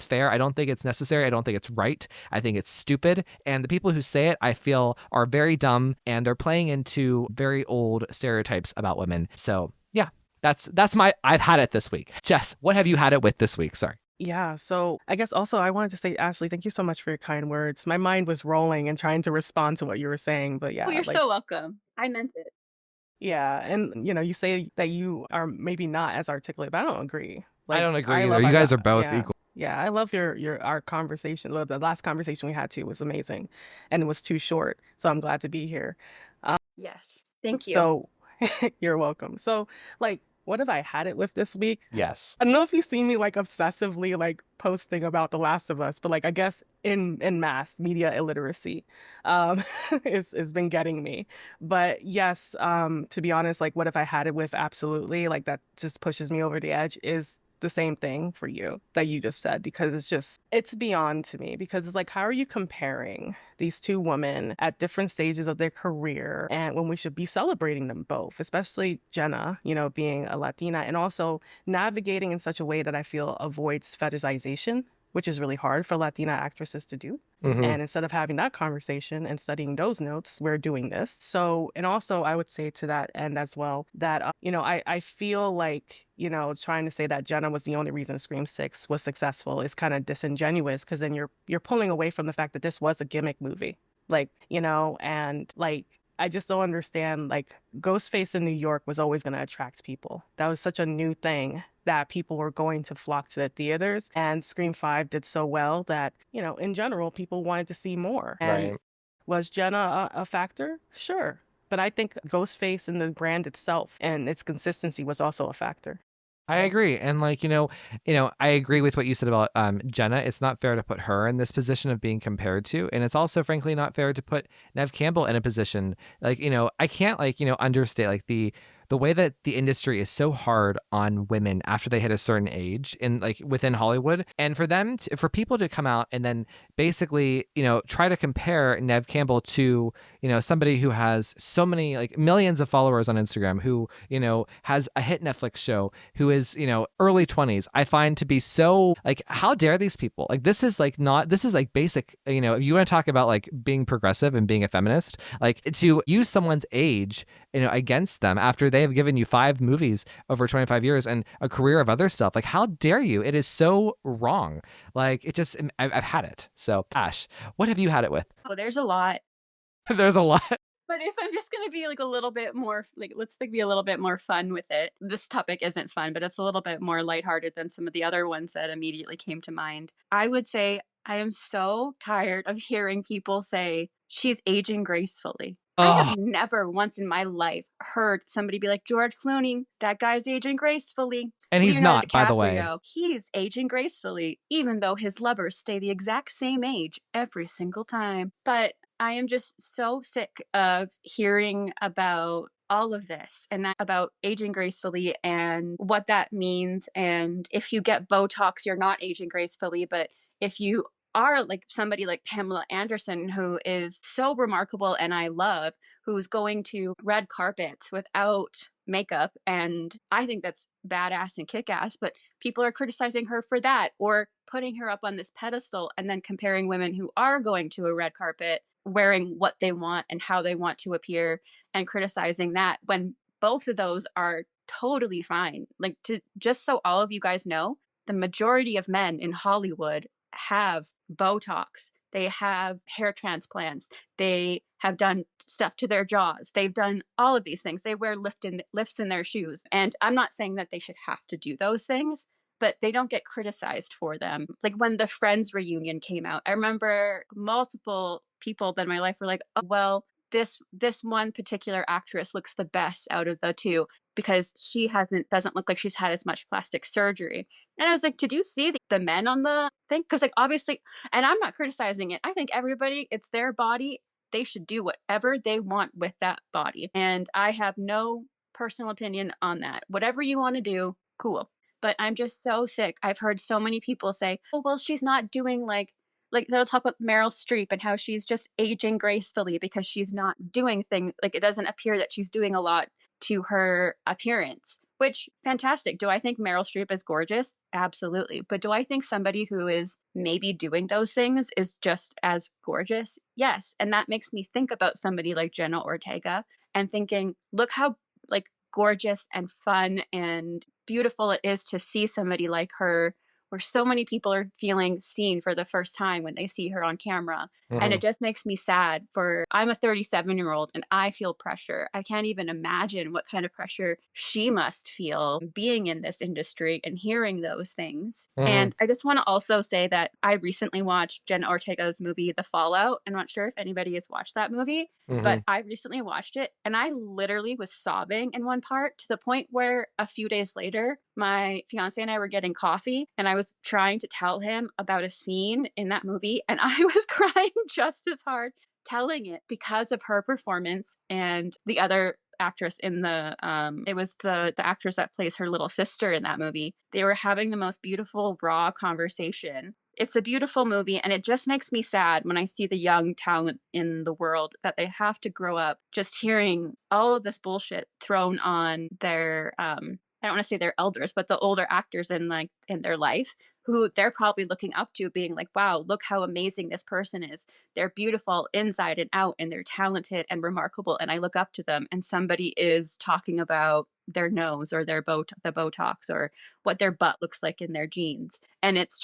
fair. I don't think it's necessary. I don't think it's right. I think it's stupid. And the people who say it, I feel, are very dumb, and they're playing into very old stereotypes about women. So yeah, that's my I've had it this week. Jess, what have you had it with this week? Sorry. Yeah, so I guess also I wanted to say, Ashley, thank you so much for your kind words. My mind was rolling and trying to respond to what you were saying, but yeah. Oh, you're so welcome. I meant it. Yeah, and you say that you are maybe not as articulate, but I don't agree. Like, I don't agree either. You guys are both equal. Yeah, I love our conversation. The last conversation we had too was amazing, and it was too short, so I'm glad to be here. Yes, thank you. So you're welcome. So like, what have I had it with this week? Yes. I don't know if you see me like obsessively like posting about The Last of Us, but like, I guess in mass media illiteracy is been getting me. But yes, to be honest, like, what have I had it with? Absolutely. Like, that just pushes me over the edge is the same thing for you that you just said, because it's beyond to me, because it's like, how are you comparing these two women at different stages of their career, and when we should be celebrating them both, especially Jenna, being a Latina, and also navigating in such a way that I feel avoids fetishization, which is really hard for Latina actresses to do. Mhm. And instead of having that conversation and studying those notes, we're doing this. So, and also I would say to that end as well that, I feel like, trying to say that Jenna was the only reason Scream 6 was successful is kind of disingenuous, because then you're pulling away from the fact that this was a gimmick movie. And like, I just don't understand, like, Ghostface in New York was always going to attract people. That was such a new thing that people were going to flock to the theaters. And Scream 5 did so well that, in general, people wanted to see more. And Right. was Jenna a factor? Sure. But I think Ghostface and the brand itself and its consistency was also a factor. I agree. And like, I agree with what you said about Jenna. It's not fair to put her in this position of being compared to. And it's also frankly not fair to put Nev Campbell in a position like, I can't understate like the way that the industry is so hard on women after they hit a certain age in like within Hollywood. And for people to come out and then basically, try to compare Nev Campbell to, somebody who has so many like millions of followers on Instagram, who, has a hit Netflix show, who is, early 20s, I find to be so like, how dare these people? Like, this is like basic, if you want to talk about like being progressive and being a feminist, like to use someone's age, against them after they have given you 5 movies over 25 years and a career of other stuff. Like, how dare you? It is so wrong. Like, it just, I've had it. So, Ash, what have you had it with? Oh, there's a lot. There's a lot. But if I'm just going to be like a little bit more, like, let's be a little bit more fun with it. This topic isn't fun, but it's a little bit more lighthearted than some of the other ones that immediately came to mind. I would say I am so tired of hearing people say she's aging gracefully. I have never once in my life heard somebody be like, George Clooney, that guy's aging gracefully. And he's Leonardo not, by the way. DiCaprio, he's aging gracefully, even though his lovers stay the exact same age every single time. But I am just so sick of hearing about all of this and that about aging gracefully and what that means. And if you get Botox, you're not aging gracefully. But if you are like somebody like Pamela Anderson, who is so remarkable and I love, who's going to red carpets without makeup, and I think that's badass and kick-ass, but people are criticizing her for that, or putting her up on this pedestal and then comparing women who are going to a red carpet wearing what they want and how they want to appear and criticizing that, when both of those are totally fine. Like, to just so all of you guys know, the majority of men in Hollywood have Botox, they have hair transplants, they have done stuff to their jaws, they've done all of these things, they wear lifts in their shoes. And I'm not saying that they should have to do those things, but they don't get criticized for them. Like when the Friends reunion came out, I remember multiple people in my life were like, oh, well, this one particular actress looks the best out of the two because she doesn't look like she's had as much plastic surgery. And I was like, did you see the men on the thing? Because like, obviously, and I'm not criticizing it, I think everybody, it's their body, they should do whatever they want with that body. And I have no personal opinion on that. Whatever you want to do, cool. But I'm just so sick. I've heard so many people say, oh, well, she's not doing like they'll talk about Meryl Streep and how she's just aging gracefully because she's not doing things, like it doesn't appear that she's doing a lot to her appearance, which fantastic. Do I think Meryl Streep is gorgeous? Absolutely. But do I think somebody who is maybe doing those things is just as gorgeous? Yes. And that makes me think about somebody like Jenna Ortega and thinking, look how like gorgeous and fun and beautiful it is to see somebody like her, where so many people are feeling seen for the first time when they see her on camera. Mm-hmm. And it just makes me sad I'm a 37-year-old and I feel pressure. I can't even imagine what kind of pressure she must feel being in this industry and hearing those things. Mm-hmm. And I just want to also say that I recently watched Jenna Ortega's movie, The Fallout. I'm not sure if anybody has watched that movie, Mm-hmm. but I recently watched it and I literally was sobbing in one part to the point where a few days later, my fiance and I were getting coffee and I was trying to tell him about a scene in that movie and I was crying just as hard telling it because of her performance and the other actress in the it was the actress that plays her little sister in that movie. They were having the most beautiful raw conversation. It's a beautiful movie, and it just makes me sad when I see the young talent in the world that they have to grow up just hearing all of this bullshit thrown on their I don't want to say their elders, but the older actors in their life, who they're probably looking up to, being like, wow, look how amazing this person is. They're beautiful inside and out, and they're talented and remarkable, and I look up to them, and somebody is talking about their nose or the Botox or what their butt looks like in their jeans. And it's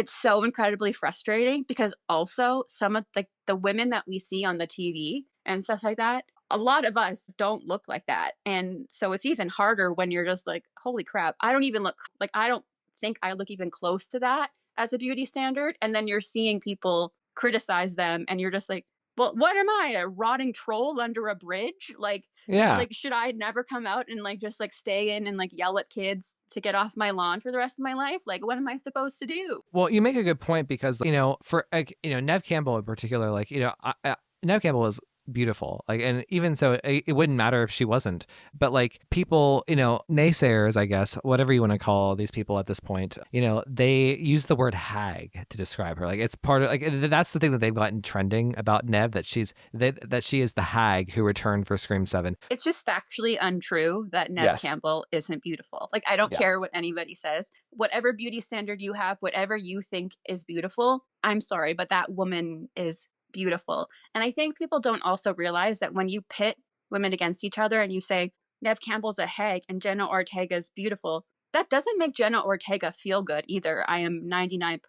so incredibly frustrating, because also some of the women that we see on the TV and stuff like that, a lot of us don't look like that. And so it's even harder when you're just like, holy crap, I don't think I look even close to that as a beauty standard. And then you're seeing people criticize them, and you're just like, well, what am I, a rotting troll under a bridge? Like, should I never come out and just stay in and yell at kids to get off my lawn for the rest of my life? Like, what am I supposed to do? Well, you make a good point, because, for, Neve Campbell in particular, Neve Campbell is beautiful. And even so, it wouldn't matter if she wasn't. But people, naysayers, I guess, whatever you want to call these people at this point, they use the word hag to describe her. It's part of that's the thing that they've gotten trending about Neve, that she is the hag who returned for Scream 7. It's just factually untrue that Neve Campbell isn't beautiful. I don't care what anybody says. Whatever beauty standard you have, whatever you think is beautiful, I'm sorry, but that woman is beautiful. And I think people don't also realize that when you pit women against each other and you say Neve Campbell's a hag and Jenna Ortega's beautiful, that doesn't make Jenna Ortega feel good either. I am 99%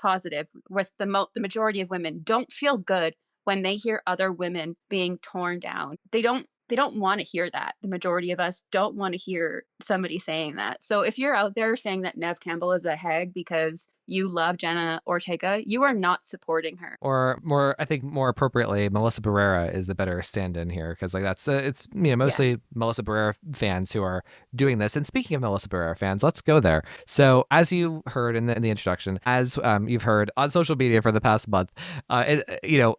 positive with the majority of women don't feel good when they hear other women being torn down. They don't want to hear that. The majority of us don't want to hear somebody saying that. So if you're out there saying that Neve Campbell is a hag because you love Jenna Ortega, you are not supporting her. Or I think more appropriately, Melissa Barrera is the better stand-in here, because it's mostly Melissa Barrera fans who are doing this. And speaking of Melissa Barrera fans, let's go there. So as you heard in the introduction, as you've heard on social media for the past month,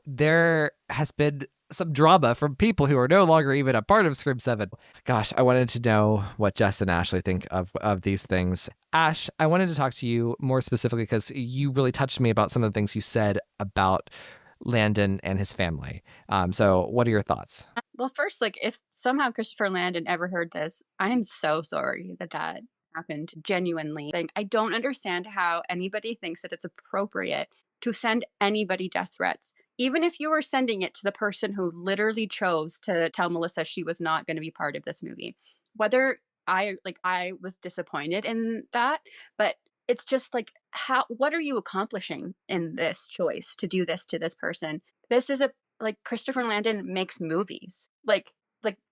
there has been some drama from people who are no longer even a part of Scream 7. Gosh, I wanted to know what Jess and Ashley think of these things. Ash, I wanted to talk to you more specifically because you really touched me about some of the things you said about Landon and his family. So what are your thoughts? Well, first, if somehow Christopher Landon ever heard this, I am so sorry that happened, genuinely. I don't understand how anybody thinks that it's appropriate to send anybody death threats, even if you were sending it to the person who literally chose to tell Melissa she was not going to be part of this movie. Whether I was disappointed in that, but it's just what are you accomplishing in this choice to do this to this person? This is Christopher Landon makes movies.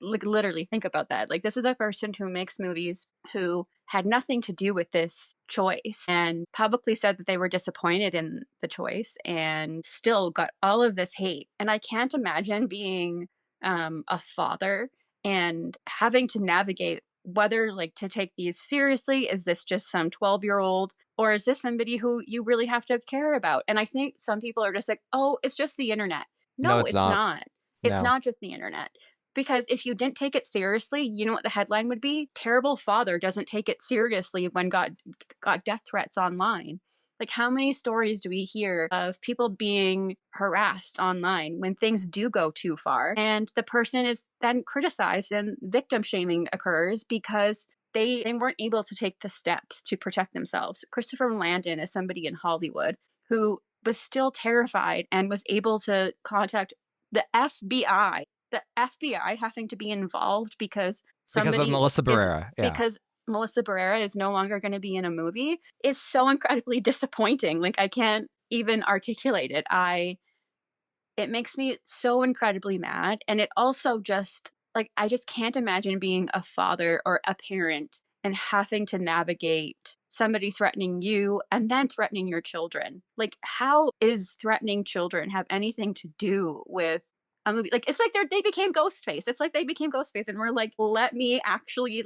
Literally think about that. This is a person who makes movies, who had nothing to do with this choice and publicly said that they were disappointed in the choice and still got all of this hate. And I can't imagine being a father and having to navigate whether to take these seriously. Is this just some 12-year-old, or is this somebody who you really have to care about? And I think some people are just oh, it's just the internet. No, it's not. It's not just the internet. Because if you didn't take it seriously, you know what the headline would be? Terrible father doesn't take it seriously when got death threats online. How many stories do we hear of people being harassed online when things do go too far, and the person is then criticized and victim shaming occurs because they weren't able to take the steps to protect themselves? Christopher Landon is somebody in Hollywood who was still terrified and was able to contact the FBI. The FBI having to be involved because of Melissa Barrera. Because Melissa Barrera is no longer going to be in a movie is so incredibly disappointing. I can't even articulate it. It makes me so incredibly mad. And it also just I just can't imagine being a father or a parent and having to navigate somebody threatening you and then threatening your children. How is threatening children have anything to do with a movie? It's they became Ghostface. It's they became Ghostface, and we're let me actually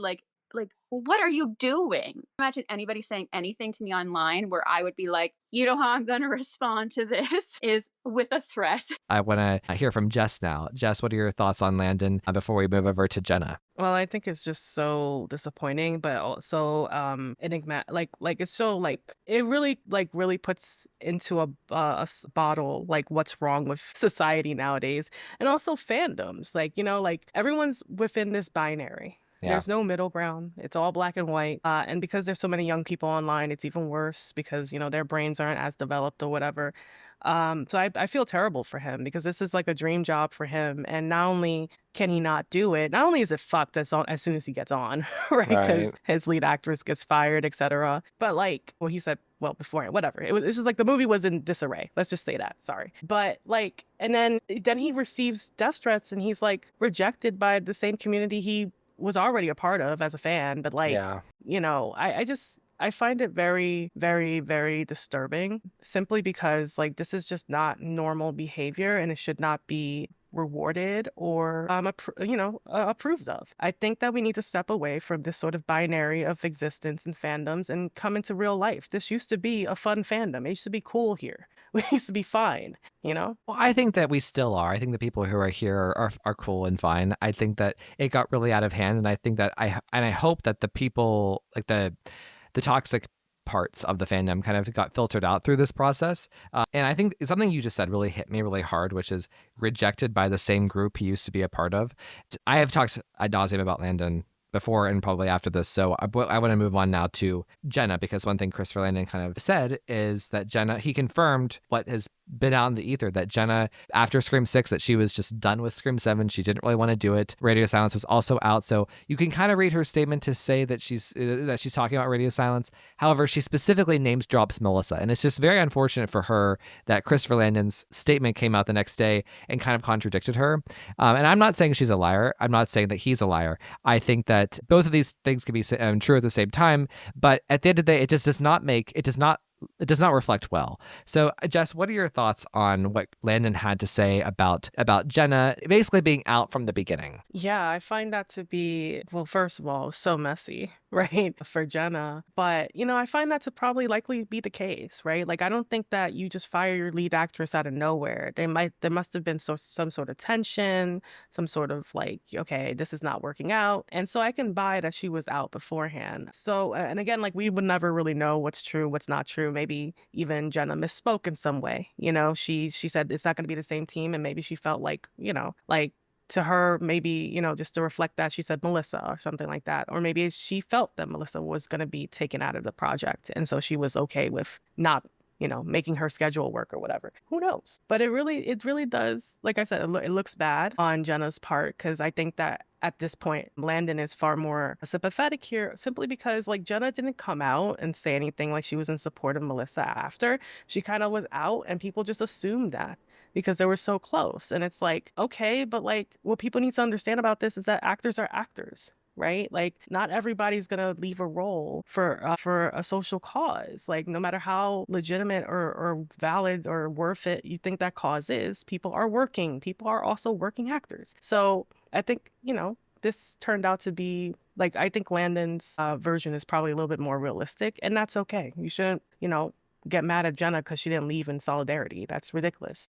like, what are you doing? Imagine anybody saying anything to me online where I would be like, you know how I'm going to respond to this is with a threat. I want to hear from Jess now. Jess, what are your thoughts on Landon before we move over to Jenna? Well, I think it's just so disappointing, but also enigmatic. Like it's so like it really puts into a bottle like what's wrong with society nowadays, and also fandoms. Like, you know, like everyone's within this binary. Yeah. There's no middle ground. It's all black and white. And because there's so many young people online, it's even worse because, you know, their brains aren't as developed or whatever. So I feel terrible for him because this is like a dream job for him. And not only can he not do it, not only is it fucked as soon as he gets on, right? Because his lead actress gets fired, etc. But like, well, he said, well, beforehand, whatever. It's just like the movie was in disarray. Let's just say that. Sorry. But like, and then he receives death threats and he's like rejected by the same community he was already a part of as a fan. But like, you know, I find it very, very, very disturbing simply because like this is just not normal behavior and it should not be rewarded or approved of. I think that we need to step away from this sort of binary of existence and fandoms and come into real life. This used to be a fun fandom. It used to be cool here. We used to be fine, you know? Well, I think that we still are. I think the people who are here are cool and fine. I think that it got really out of hand, and I think that I hope that the people, like the toxic parts of the fandom kind of got filtered out through this process. And I think something you just said really hit me really hard, which is rejected by the same group he used to be a part of. I have talked ad nauseum about Landon before and probably after this. So I want to move on now to Jenna, because one thing Christopher Landon kind of said is that Jenna, he confirmed what has been out in the ether, that Jenna, after Scream 6, that she was just done with Scream 7. She didn't really want to do it. Radio Silence was also out. So you can kind of read her statement to say that she's talking about Radio Silence. However, she specifically names drops Melissa. And it's just very unfortunate for her that Christopher Landon's statement came out the next day and kind of contradicted her. And I'm not saying she's a liar. I'm not saying that he's a liar. I think that both of these things can be true at the same time. But at the end of the day, it just does not reflect well. So, Jess, what are your thoughts on what Landon had to say about Jenna basically being out from the beginning? Yeah, I find that to be, well, first of all, so messy, right, for Jenna. But, you know, I find that to probably likely be the case, right? Like, I don't think that you just fire your lead actress out of nowhere. There must have been some sort of tension, some sort of like, okay, this is not working out. And so I can buy that she was out beforehand. So, and again, like, we would never really know what's true, what's not true. Maybe even Jenna misspoke in some way. You know, she said it's not going to be the same team, and maybe she felt like, you know, like to her, maybe, you know, just to reflect that, she said Melissa or something like that. Or maybe she felt that Melissa was going to be taken out of the project, and so she was okay with not, you know, making her schedule work or whatever. Who knows? But it really does, like I said, it looks bad on Jenna's part, because I think that at this point, Landon is far more sympathetic here, simply because like Jenna didn't come out and say anything like she was in support of Melissa after. She kind of was out, and people just assumed that because they were so close. And it's like, okay, but like what people need to understand about this is that actors are actors. Right? Like, not everybody's going to leave a role for a social cause. Like, no matter how legitimate or valid or worth it you think that cause is, people are working. People are also working actors. So I think, you know, this turned out to be, like, I think Landon's version is probably a little bit more realistic, and that's okay. You shouldn't, you know, get mad at Jenna because she didn't leave in solidarity. That's ridiculous.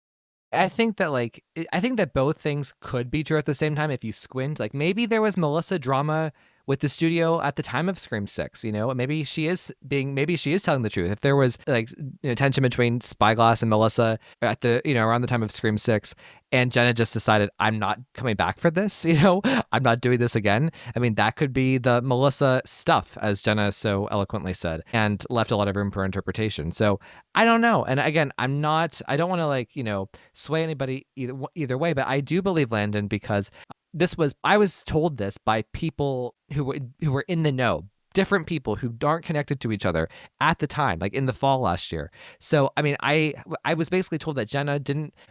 I think that both things could be true at the same time if you squint. Like, maybe there was Melissa drama with the studio at the time of Scream 6, you know? Maybe she is telling the truth. If there was like, you know, tension between Spyglass and Melissa at the, you know, around the time of Scream 6, and Jenna just decided, I'm not coming back for this, you know, I'm not doing this again. I mean, that could be the Melissa stuff, as Jenna so eloquently said, and left a lot of room for interpretation. So I don't know. And again, I don't want to, like, you know, sway anybody either way, but I do believe Landon, because I was told this by people who were in the know, different people who aren't connected to each other at the time, like in the fall last year. So, I mean, I was basically told that Jenna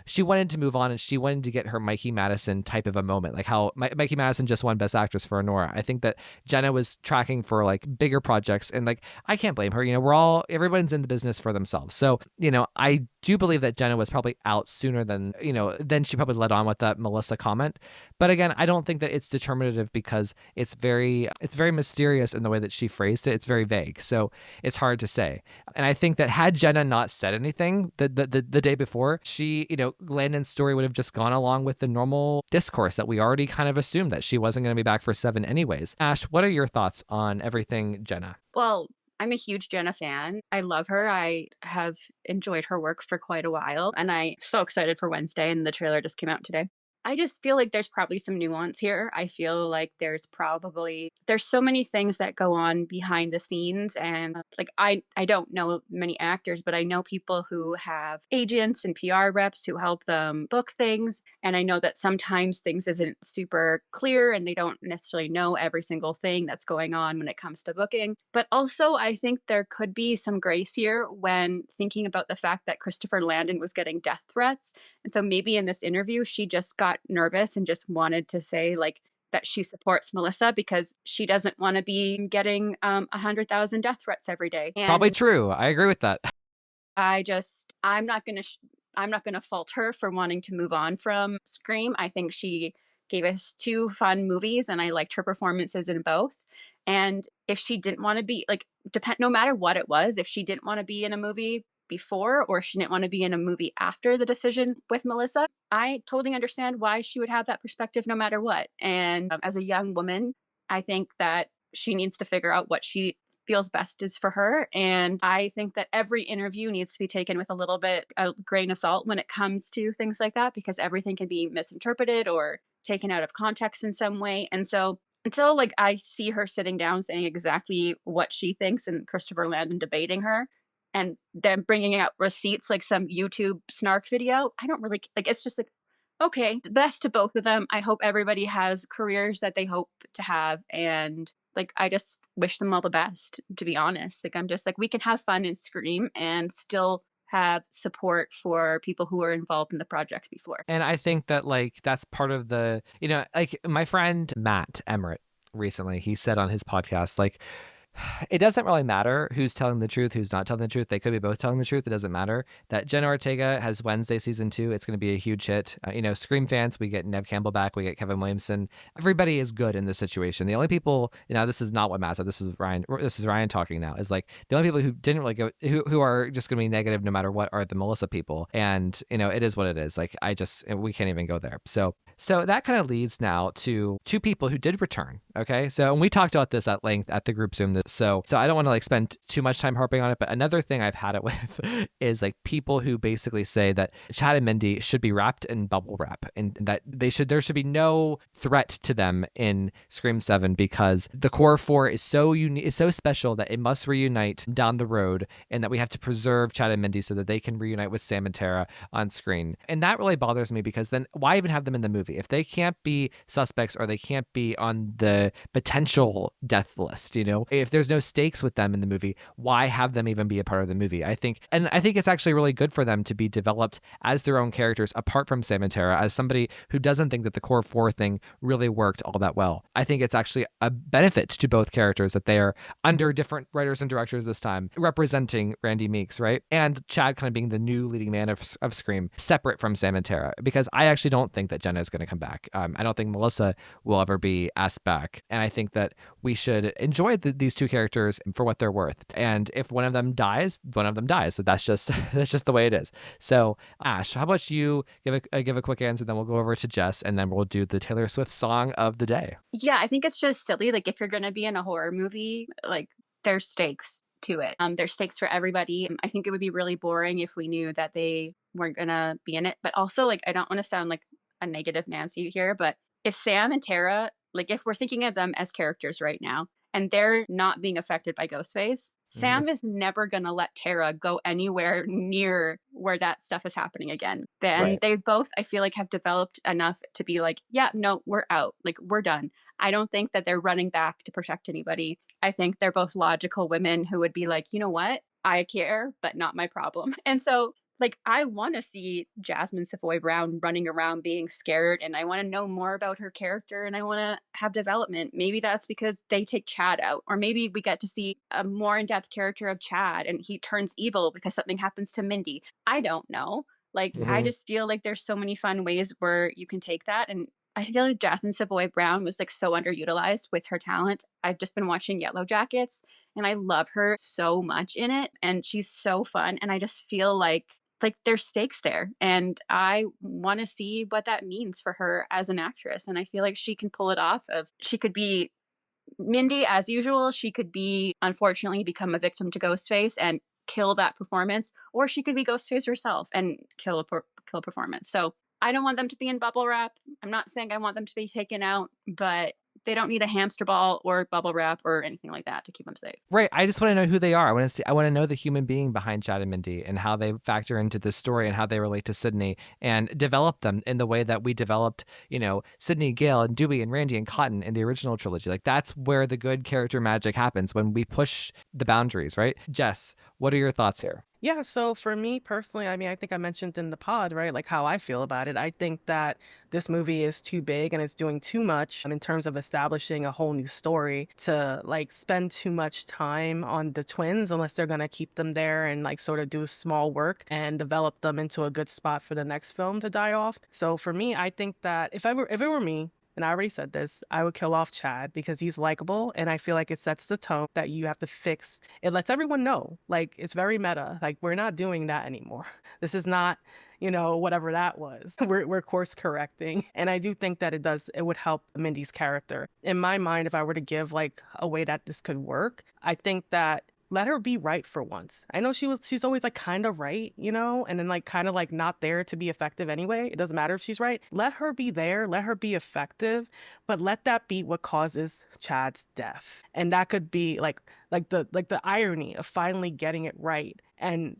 she wanted to move on, and she wanted to get her Mikey Madison type of a moment, like how Mikey Madison just won Best Actress for Honora. I think that Jenna was tracking for like bigger projects, and like, I can't blame her. You know, everyone's in the business for themselves. So, you know, I do believe that Jenna was probably out sooner than, then she probably led on with that Melissa comment. But again, I don't think that it's determinative because it's very mysterious in the way that she phrased it. It's very vague. So it's hard to say. And I think that had Jenna not said anything the day before, she, Landon's story would have just gone along with the normal discourse that we already kind of assumed that she wasn't going to be back for 7 anyways. Ash, what are your thoughts on everything Jenna? Well, I'm a huge Jenna fan. I love her. I have enjoyed her work for quite a while, and I'm so excited for Wednesday, and the trailer just came out today. I just feel like there's probably some nuance here. I feel like there's so many things that go on behind the scenes, and like I don't know many actors, but I know people who have agents and PR reps who help them book things, and I know that sometimes things isn't super clear and they don't necessarily know every single thing that's going on when it comes to booking. But also I think there could be some grace here when thinking about the fact that Christopher Landon was getting death threats, and so maybe in this interview she just got nervous and just wanted to say like that she supports Melissa because she doesn't want to be getting 100,000 death threats every day. And probably true. I agree with that. I'm not gonna fault her for wanting to move on from Scream. I think she gave us 2 fun movies, and I liked her performances in both. And if she didn't want to be no matter what it was, if she didn't want to be in a movie before or she didn't want to be in a movie after the decision with Melissa, I totally understand why she would have that perspective no matter what. And as a young woman, I think that she needs to figure out what she feels best is for her. And I think that every interview needs to be taken with a grain of salt when it comes to things like that, because everything can be misinterpreted or taken out of context in some way. And so until I see her sitting down saying exactly what she thinks and Christopher Landon debating her, and then bringing out receipts like some YouTube snark video, I don't really it's just okay, best to both of them. I hope everybody has careers that they hope to have, and I just wish them all the best, to be honest. I'm just we can have fun and Scream and still have support for people who were involved in the projects before. And I think that that's part of the, my friend Matt Emmerich recently, he said on his podcast, it doesn't really matter who's telling the truth, who's not telling the truth. They could be both telling the truth. It doesn't matter. That Jenna Ortega has Wednesday season 2. It's going to be a huge hit. Scream fans, we get Nev Campbell back. We get Kevin Williamson. Everybody is good in this situation. The only people, this is not what Matt said. This is Ryan talking now. Is the only people who didn't really go, who are just going to be negative no matter what, are the Melissa people. And it is what it is. We can't even go there. So that kind of leads now to 2 people who did return. Okay. So, and we talked about this at length at the group Zoom. So I don't want to spend too much time harping on it, but another thing I've had it with is people who basically say that Chad and Mindy should be wrapped in bubble wrap, and that there should be no threat to them in Scream 7 because the core 4 is so unique, is so special that it must reunite down the road, and that we have to preserve Chad and Mindy so that they can reunite with Sam and Tara on screen. And that really bothers me because then why even have them in the movie if they can't be suspects or they can't be on the potential death list? If there's no stakes with them in the movie, why have them even be a part of the movie? I think it's actually really good for them to be developed as their own characters apart from Sam and Tara, as somebody who doesn't think that the core 4 thing really worked all that well. I think it's actually a benefit to both characters that they are under different writers and directors this time, representing Randy Meeks, right? And Chad kind of being the new leading man of Scream, separate from Sam and Tara, because I actually don't think that Jenna is going to come back. I don't think Melissa will ever be asked back. And I think that we should enjoy these 2 characters for what they're worth. And if one of them dies, one of them dies. So that's just the way it is. So Ash, how about you give a quick answer, then we'll go over to Jess, and then we'll do the Taylor Swift song of the day. Yeah, I think it's just silly. If you're going to be in a horror movie, there's stakes to it. There's stakes for everybody. I think it would be really boring if we knew that they weren't going to be in it. But also, I don't want to sound like a negative Nancy here, but if Sam and Tara, if we're thinking of them as characters right now, and they're not being affected by Ghostface, Sam is never going to let Tara go anywhere near where that stuff is happening again. Then They both, I feel have developed enough to be yeah, no, we're out. We're done. I don't think that they're running back to protect anybody. I think they're both logical women who would be you know what? I care, but not my problem. And so Like, I want to see Jasmine Savoy Brown running around being scared, and I want to know more about her character, and I want to have development. Maybe that's because they take Chad out, or maybe we get to see a more in-depth character of Chad and he turns evil because something happens to Mindy. I don't know. Like, I just feel like there's so many fun ways where you can take that. And I feel like Jasmine Savoy Brown was like so underutilized with her talent. I've just been watching Yellow Jackets and I love her so much in it. And she's so fun. And I just feel like there's stakes there. And I want to see what that means for her as an actress. And I feel like she can pull it off. She could be Mindy as usual. She could be, unfortunately, become a victim to Ghostface and kill that performance, or she could be Ghostface herself and kill a performance. So I don't want them to be in bubble wrap. I'm not saying I want them to be taken out, but they don't need a hamster ball or bubble wrap or anything like that to keep them safe. Right. I just want to know who they are. I want to know the human being behind Chad and Mindy and how they factor into this story and how they relate to Sydney and develop them in the way that we developed, Sydney, Gale, and Dewey and Randy and Cotton in the original trilogy. Like, that's where the good character magic happens, when we push the boundaries, right? Jess, what are your thoughts here? Yeah, so for me personally, I mean, I think I mentioned in the pod, right, like how I feel about it. I think that this movie is too big and it's doing too much in terms of establishing a whole new story to like spend too much time on the twins unless they're going to keep them there and like sort of do small work and develop them into a good spot for the next film to die off. So for me, I think that if it were me, and I already said this, I would kill off Chad because he's likable. And I feel like it sets the tone that you have to fix. It lets everyone know, like, it's very meta. Like, we're not doing that anymore. This is not, whatever that was. We're course correcting. And I do think that it would help Mindy's character. In my mind, if I were to give like a way that this could work, I think that let her be right for once. I know she's always like kind of right, and then like kind of like not there to be effective anyway. It doesn't matter if she's right. Let her be there, let her be effective, but let that be what causes Chad's death. And that could be like the irony of finally getting it right and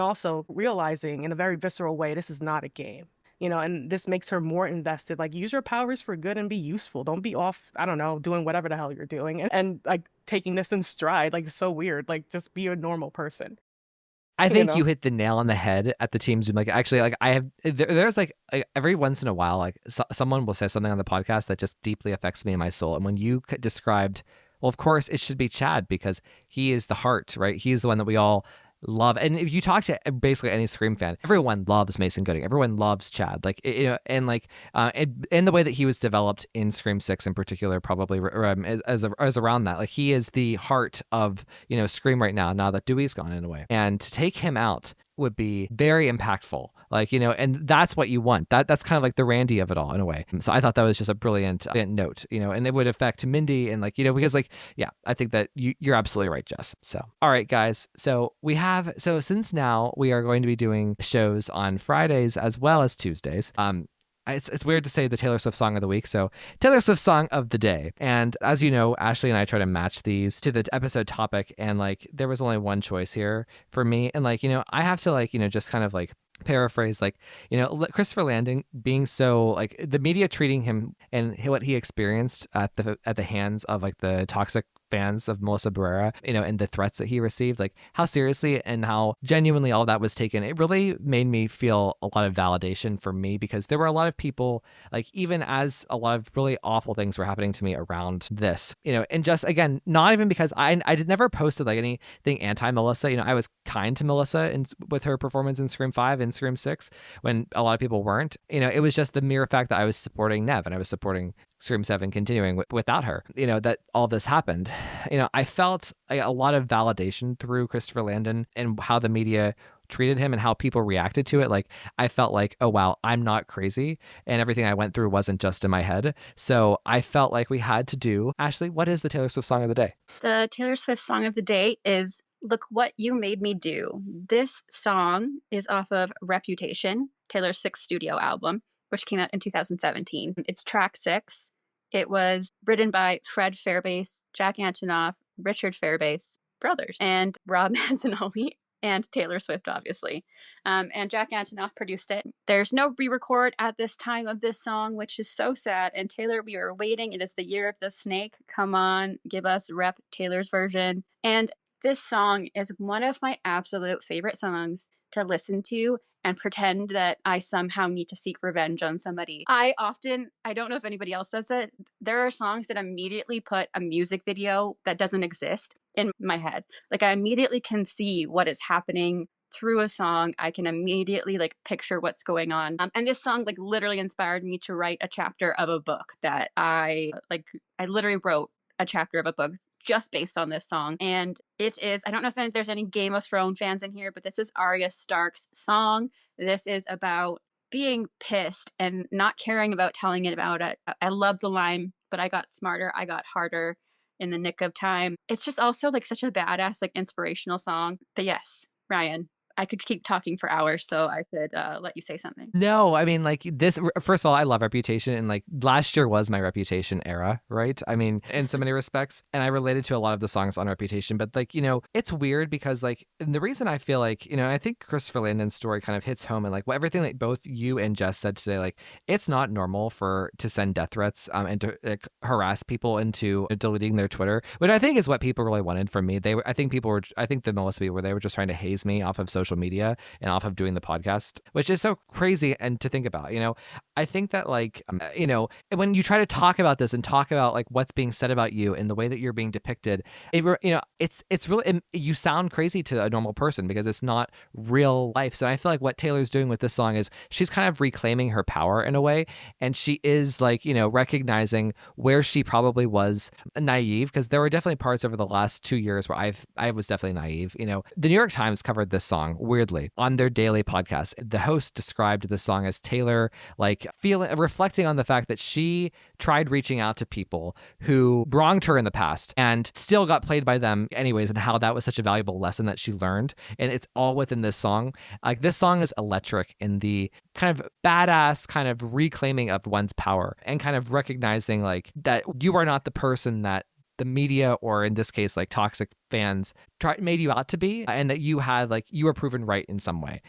also realizing in a very visceral way this is not a game. And this makes her more invested. Like, use your powers for good and be useful. Don't be off, I don't know, doing whatever the hell you're doing and like taking this in stride. Like, it's so weird. Like, just be a normal person. I think you hit the nail on the head at the team Zoom. Like, actually, like there's like every once in a while, like someone will say something on the podcast that just deeply affects me in my soul. And when you described, well, of course it should be Chad because he is the heart, right? He's the one that we all love. And if you talk to basically any Scream fan, everyone loves Mason Gooding. Everyone loves Chad. Like, and like, in the way that he was developed in Scream 6 in particular, probably as around that. Like, he is the heart of, Scream right now that Dewey's gone in a way. And to take him out would be very impactful. Like, and that's what you want. That's kind of like the Randy of it all in a way. So I thought that was just a brilliant note, and it would affect Mindy and like, because like, yeah, I think that you're absolutely right, Jess. So, all right, guys. So since now we are going to be doing shows on Fridays as well as Tuesdays. It's weird to say the Taylor Swift song of the week. So Taylor Swift song of the day. And as you know, Ashley and I try to match these to the episode topic. And like, there was only one choice here for me. And like, I have to like, just kind of like paraphrase, like, Christopher Landon being so like the media treating him and what he experienced at the hands of like the toxic fans of Melissa Barrera, and the threats that he received, like how seriously and how genuinely all that was taken. It really made me feel a lot of validation for me because there were a lot of people, like even as a lot of really awful things were happening to me around this, and just again, not even because I did never posted like anything anti-Melissa. I was kind to Melissa with her performance in Scream 5 and Scream 6 when a lot of people weren't. It was just the mere fact that I was supporting Nev and I was supporting Scream 7 continuing without her, that all this happened. I felt a lot of validation through Christopher Landon and how the media treated him and how people reacted to it. Like, I felt like, oh, wow, I'm not crazy. And everything I went through wasn't just in my head. So I felt like we had to do. Ashley, what is the Taylor Swift song of the day? The Taylor Swift song of the day is Look What You Made Me Do. This song is off of Reputation, Taylor's sixth studio album, which came out in 2017. It's track 6. It was written by Fred Fairbanks, Jack Antonoff, Richard Fairbanks brothers, and Rob Manzanelli, and Taylor Swift, obviously. And Jack Antonoff produced it. There's no re-record at this time of this song, which is so sad. And Taylor, we were waiting. It is the year of the snake. Come on, give us Taylor's version. And this song is one of my absolute favorite songs to listen to and pretend that I somehow need to seek revenge on somebody. I don't know if anybody else does that. There are songs that immediately put a music video that doesn't exist in my head. Like I immediately can see what is happening through a song. I can immediately like picture what's going on. And this song like literally inspired me to write a chapter of a book that I literally wrote a chapter of a book just based on this song. And it is, I don't know if there's any Game of Thrones fans in here, but this is Arya Stark's song. This is about being pissed and not caring about telling it about it. I love the line, but I got smarter, I got harder in the nick of time. It's just also like such a badass, like inspirational song. But yes, Ryan, I could keep talking for hours, so I could let you say something. No, I mean, like this, first of all, I love Reputation, and like last year was my Reputation era, right? I mean, in so many respects, and I related to a lot of the songs on Reputation, but like, you know, it's weird because like, and the reason I feel like, you know, I think Christopher Landon's story kind of hits home, and like everything that both you and Jess said today, like it's not normal to send death threats and to like, harass people into deleting their Twitter, which I think is what people really wanted from me. I think the Melissa people they were just trying to haze me off of social media and off of doing the podcast, which is so crazy and to think about. You know, I think that like you know, when you try to talk about this and talk about like what's being said about you and the way that you're being depicted, you know, it's really, you sound crazy to a normal person because it's not real life. So I feel like what Taylor's doing with this song is she's kind of reclaiming her power in a way, and she is like, you know, recognizing where she probably was naive, because there were definitely parts over the last 2 years where I was definitely naive. You know, the New York Times covered this song weirdly on their daily podcast. The host described the song as Taylor like reflecting on the fact that she tried reaching out to people who wronged her in the past and still got played by them anyways, and how that was such a valuable lesson that she learned. And it's all within this song. Like this song is electric in the kind of badass kind of reclaiming of one's power and kind of recognizing like that you are not the person that the media, or in this case, like toxic fans made you out to be, and that you were proven right in some way.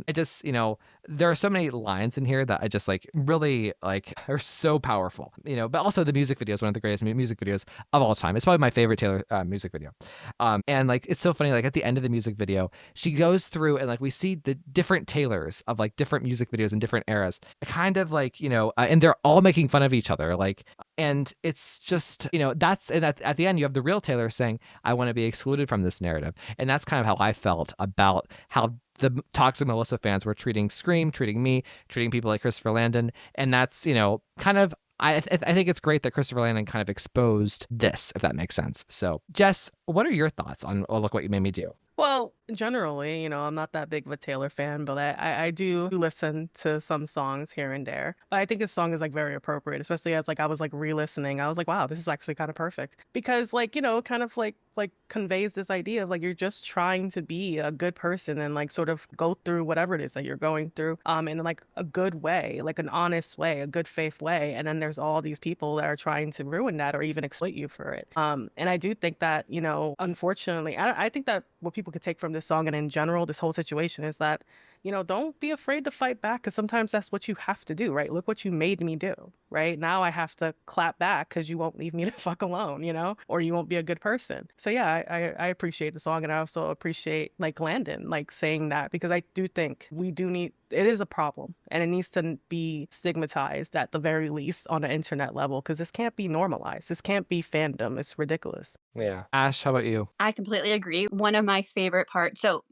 It just, you know, there are so many lines in here that I just like really like are so powerful, you know, but also the music video is one of the greatest music videos of all time. It's probably my favorite Taylor music video. And like, it's so funny, like at the end of the music video, she goes through and like, we see the different Taylors of like different music videos in different eras, kind of like, you know, and they're all making fun of each other. Like, and it's just, you know, and at the end you have the real Taylor saying, I want to be excluded from this narrative. And that's kind of how I felt about how the toxic Melissa fans were treating Scream, treating me, treating people like Christopher Landon. And that's, you know, kind of, I think it's great that Christopher Landon kind of exposed this, if that makes sense. So Jess, what are your thoughts on Look What You Made Me Do? Well, generally, you know, I'm not that big of a Taylor fan, but I do listen to some songs here and there. But I think this song is like very appropriate, especially as like I was like re-listening. I was like, wow, this is actually kind of perfect. Because like, you know, kind of like conveys this idea of like you're just trying to be a good person and like sort of go through whatever it is that you're going through in like a good way, like an honest way, a good faith way. And then there's all these people that are trying to ruin that or even exploit you for it. And I do think that, you know, unfortunately, I think that what people could take from this song and in general, this whole situation is that, you know, don't be afraid to fight back, because sometimes that's what you have to do, right? Look what you made me do, right? Now I have to clap back because you won't leave me the fuck alone, you know, or you won't be a good person. So yeah, I appreciate the song, and I also appreciate like Landon like saying that, because I do think it is a problem and it needs to be stigmatized at the very least on the internet level, because this can't be normalized. This can't be fandom. It's ridiculous. Yeah. Ash, how about you? I completely agree. One of my favorite parts. So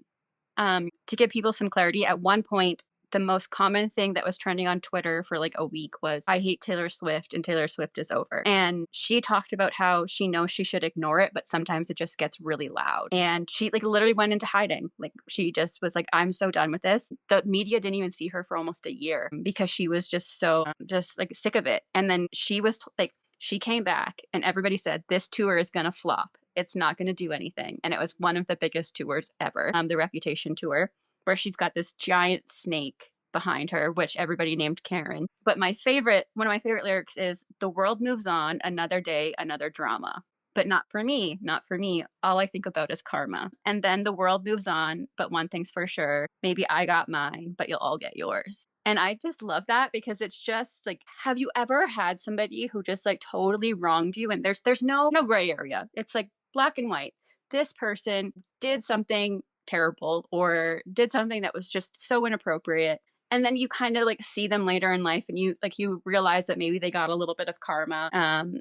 to give people some clarity, at one point, the most common thing that was trending on Twitter for like a week was, I hate Taylor Swift and Taylor Swift is over. And she talked about how she knows she should ignore it, but sometimes it just gets really loud. And she like literally went into hiding. Like she just was like, I'm so done with this. The media didn't even see her for almost a year because she was just so just like sick of it. And then she was like, she came back and everybody said, this tour is going to flop. It's not going to do anything. And it was one of the biggest tours ever, the Reputation tour, where she's got this giant snake behind her, which everybody named Karen. But one of my favorite lyrics is, the world moves on, another day, another drama. But not for me, not for me. All I think about is karma. And then the world moves on, but one thing's for sure, maybe I got mine, but you'll all get yours. And I just love that, because it's just like, have you ever had somebody who just like totally wronged you? And there's no gray area. It's like black and white. This person did something terrible or did something that was just so inappropriate. And then you kind of like see them later in life and you realize that maybe they got a little bit of karma.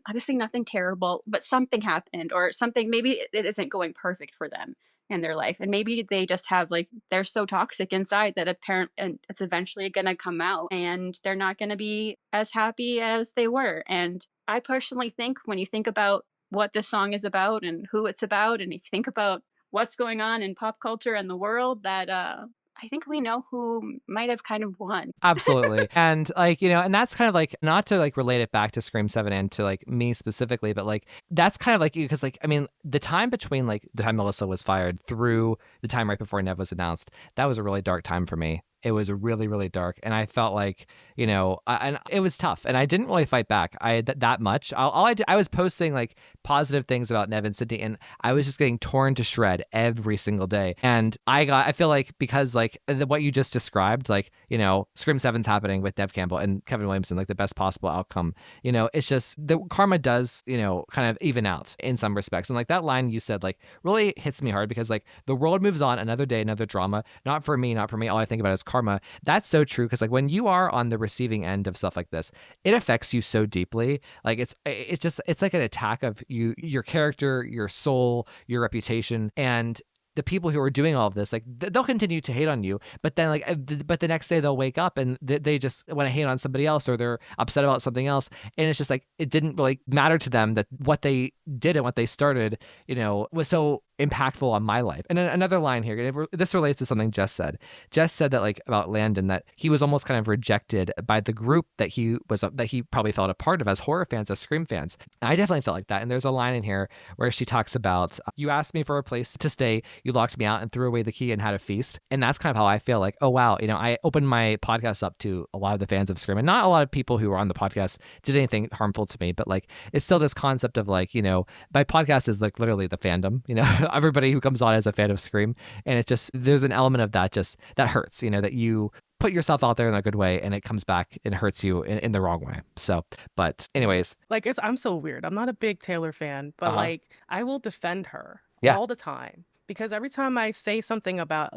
Obviously nothing terrible, but something happened or something, maybe it isn't going perfect for them in their life. And maybe they just have like, they're so toxic inside that and it's eventually going to come out and they're not going to be as happy as they were. And I personally think when you think about what this song is about and who it's about, and if you think about what's going on in pop culture and the world, that I think we know who might have kind of won. Absolutely. And like, you know, and that's kind of like, not to like relate it back to Scream 7 and to like me specifically, but like, that's kind of like, because like, I mean, the time between like the time Melissa was fired through the time right before Nev was announced, that was a really dark time for me. It was really, really dark. And I felt like, you know, and it was tough. And I didn't really fight back that much. All I did, I was posting like positive things about Nev and Sydney, and I was just getting torn to shred every single day. And I feel like because like what you just described, like, you know, Scream 7's happening with Nev Campbell and Kevin Williamson, like the best possible outcome. You know, it's just the karma does, you know, kind of even out in some respects. And like that line you said, like really hits me hard because like the world moves on, another day, another drama. Not for me. All I think about is karma. That's so true because like when you are on the receiving end of stuff like this, it affects you so deeply. Like it's like an attack of your character, your soul, your reputation, and the people who are doing all of this, like they'll continue to hate on you, but then but the next day they'll wake up and they just want to hate on somebody else or they're upset about something else. And it's just like, it didn't really matter to them that what they did and what they started, you know, was so impactful on my life. And another line here, this relates to something Jess said. Jess said that like about Landon, that he was almost kind of rejected by the group that he probably felt a part of as horror fans, as Scream fans. And I definitely felt like that. And there's a line in here where she talks about, you asked me for a place to stay, you locked me out and threw away the key and had a feast. And that's kind of how I feel like, oh wow, you know, I opened my podcast up to a lot of the fans of Scream, and not a lot of people who were on the podcast did anything harmful to me, but like it's still this concept of like, you know, my podcast is like literally the fandom, you know, everybody who comes on is a fan of Scream, and it just, there's an element of that just that hurts, you know, that you put yourself out there in a good way and it comes back and hurts you in the wrong way. So, but anyways, like I'm so weird. I'm not a big Taylor fan, but like I will defend her all the time. Because every time I say something about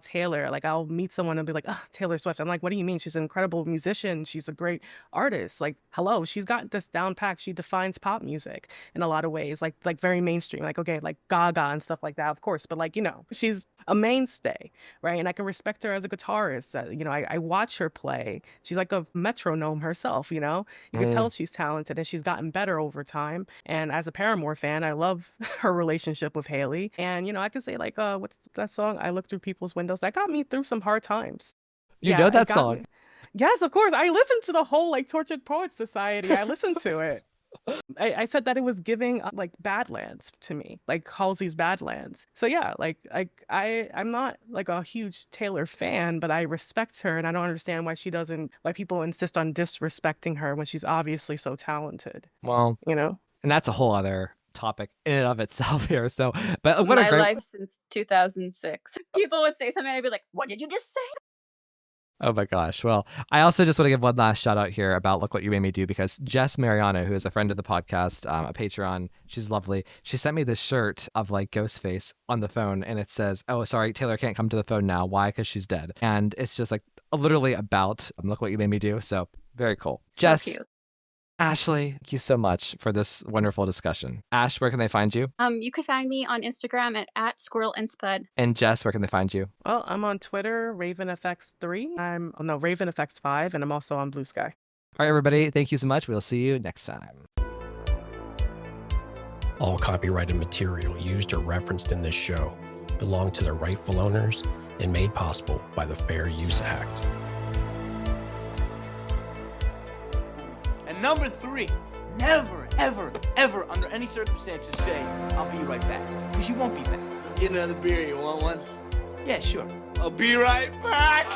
Taylor, like I'll meet someone and be like, oh, Taylor Swift. I'm like, what do you mean? She's an incredible musician. She's a great artist. Like, hello, she's got this down packed. She defines pop music in a lot of ways, like very mainstream. Like, okay, like Gaga and stuff like that, of course. But like, you know, she's a mainstay, right? And I can respect her as a guitarist. You know, I watch her play. She's like a metronome herself, you know? You can tell she's talented and she's gotten better over time. And as a Paramore fan, I love her relationship with Haley. And, you know, I could say like, what's that song? I Look Through People's Windows. That got me through some hard times. You know that song? Yes, of course. I listened to the whole like Tortured Poets Society. I listened to it. I said that it was giving like Badlands to me, like Halsey's Badlands. So yeah, like I'm not like a huge Taylor fan, but I respect her, and I don't understand why people insist on disrespecting her when she's obviously so talented. Well, you know, and that's a whole other topic in and of itself here. So, but what my life since 2006. People would say something, I'd be like, "What did you just say?" Oh my gosh. Well, I also just want to give one last shout out here about Look What You Made Me Do, because Jess Mariano, who is a friend of the podcast, a Patreon, she's lovely. She sent me this shirt of like Ghostface on the phone, and it says, oh, sorry, Taylor can't come to the phone now. Why? Because she's dead. And it's just like literally about Look What You Made Me Do. So very cool. So Jess, cute. Ashley, thank you so much for this wonderful discussion. Ash, where can they find you? You can find me on Instagram at Squirrel and Spud. And Jess, where can they find you? Well, I'm on Twitter, RavenFX3. RavenFX5, and I'm also on Blue Sky. All right, everybody, thank you so much. We'll see you next time. All copyrighted material used or referenced in this show belong to their rightful owners and made possible by the Fair Use Act. And number 3, never, ever, ever, under any circumstances say, I'll be right back. Because you won't be back. Get another beer, you want one? Yeah, sure. I'll be right back!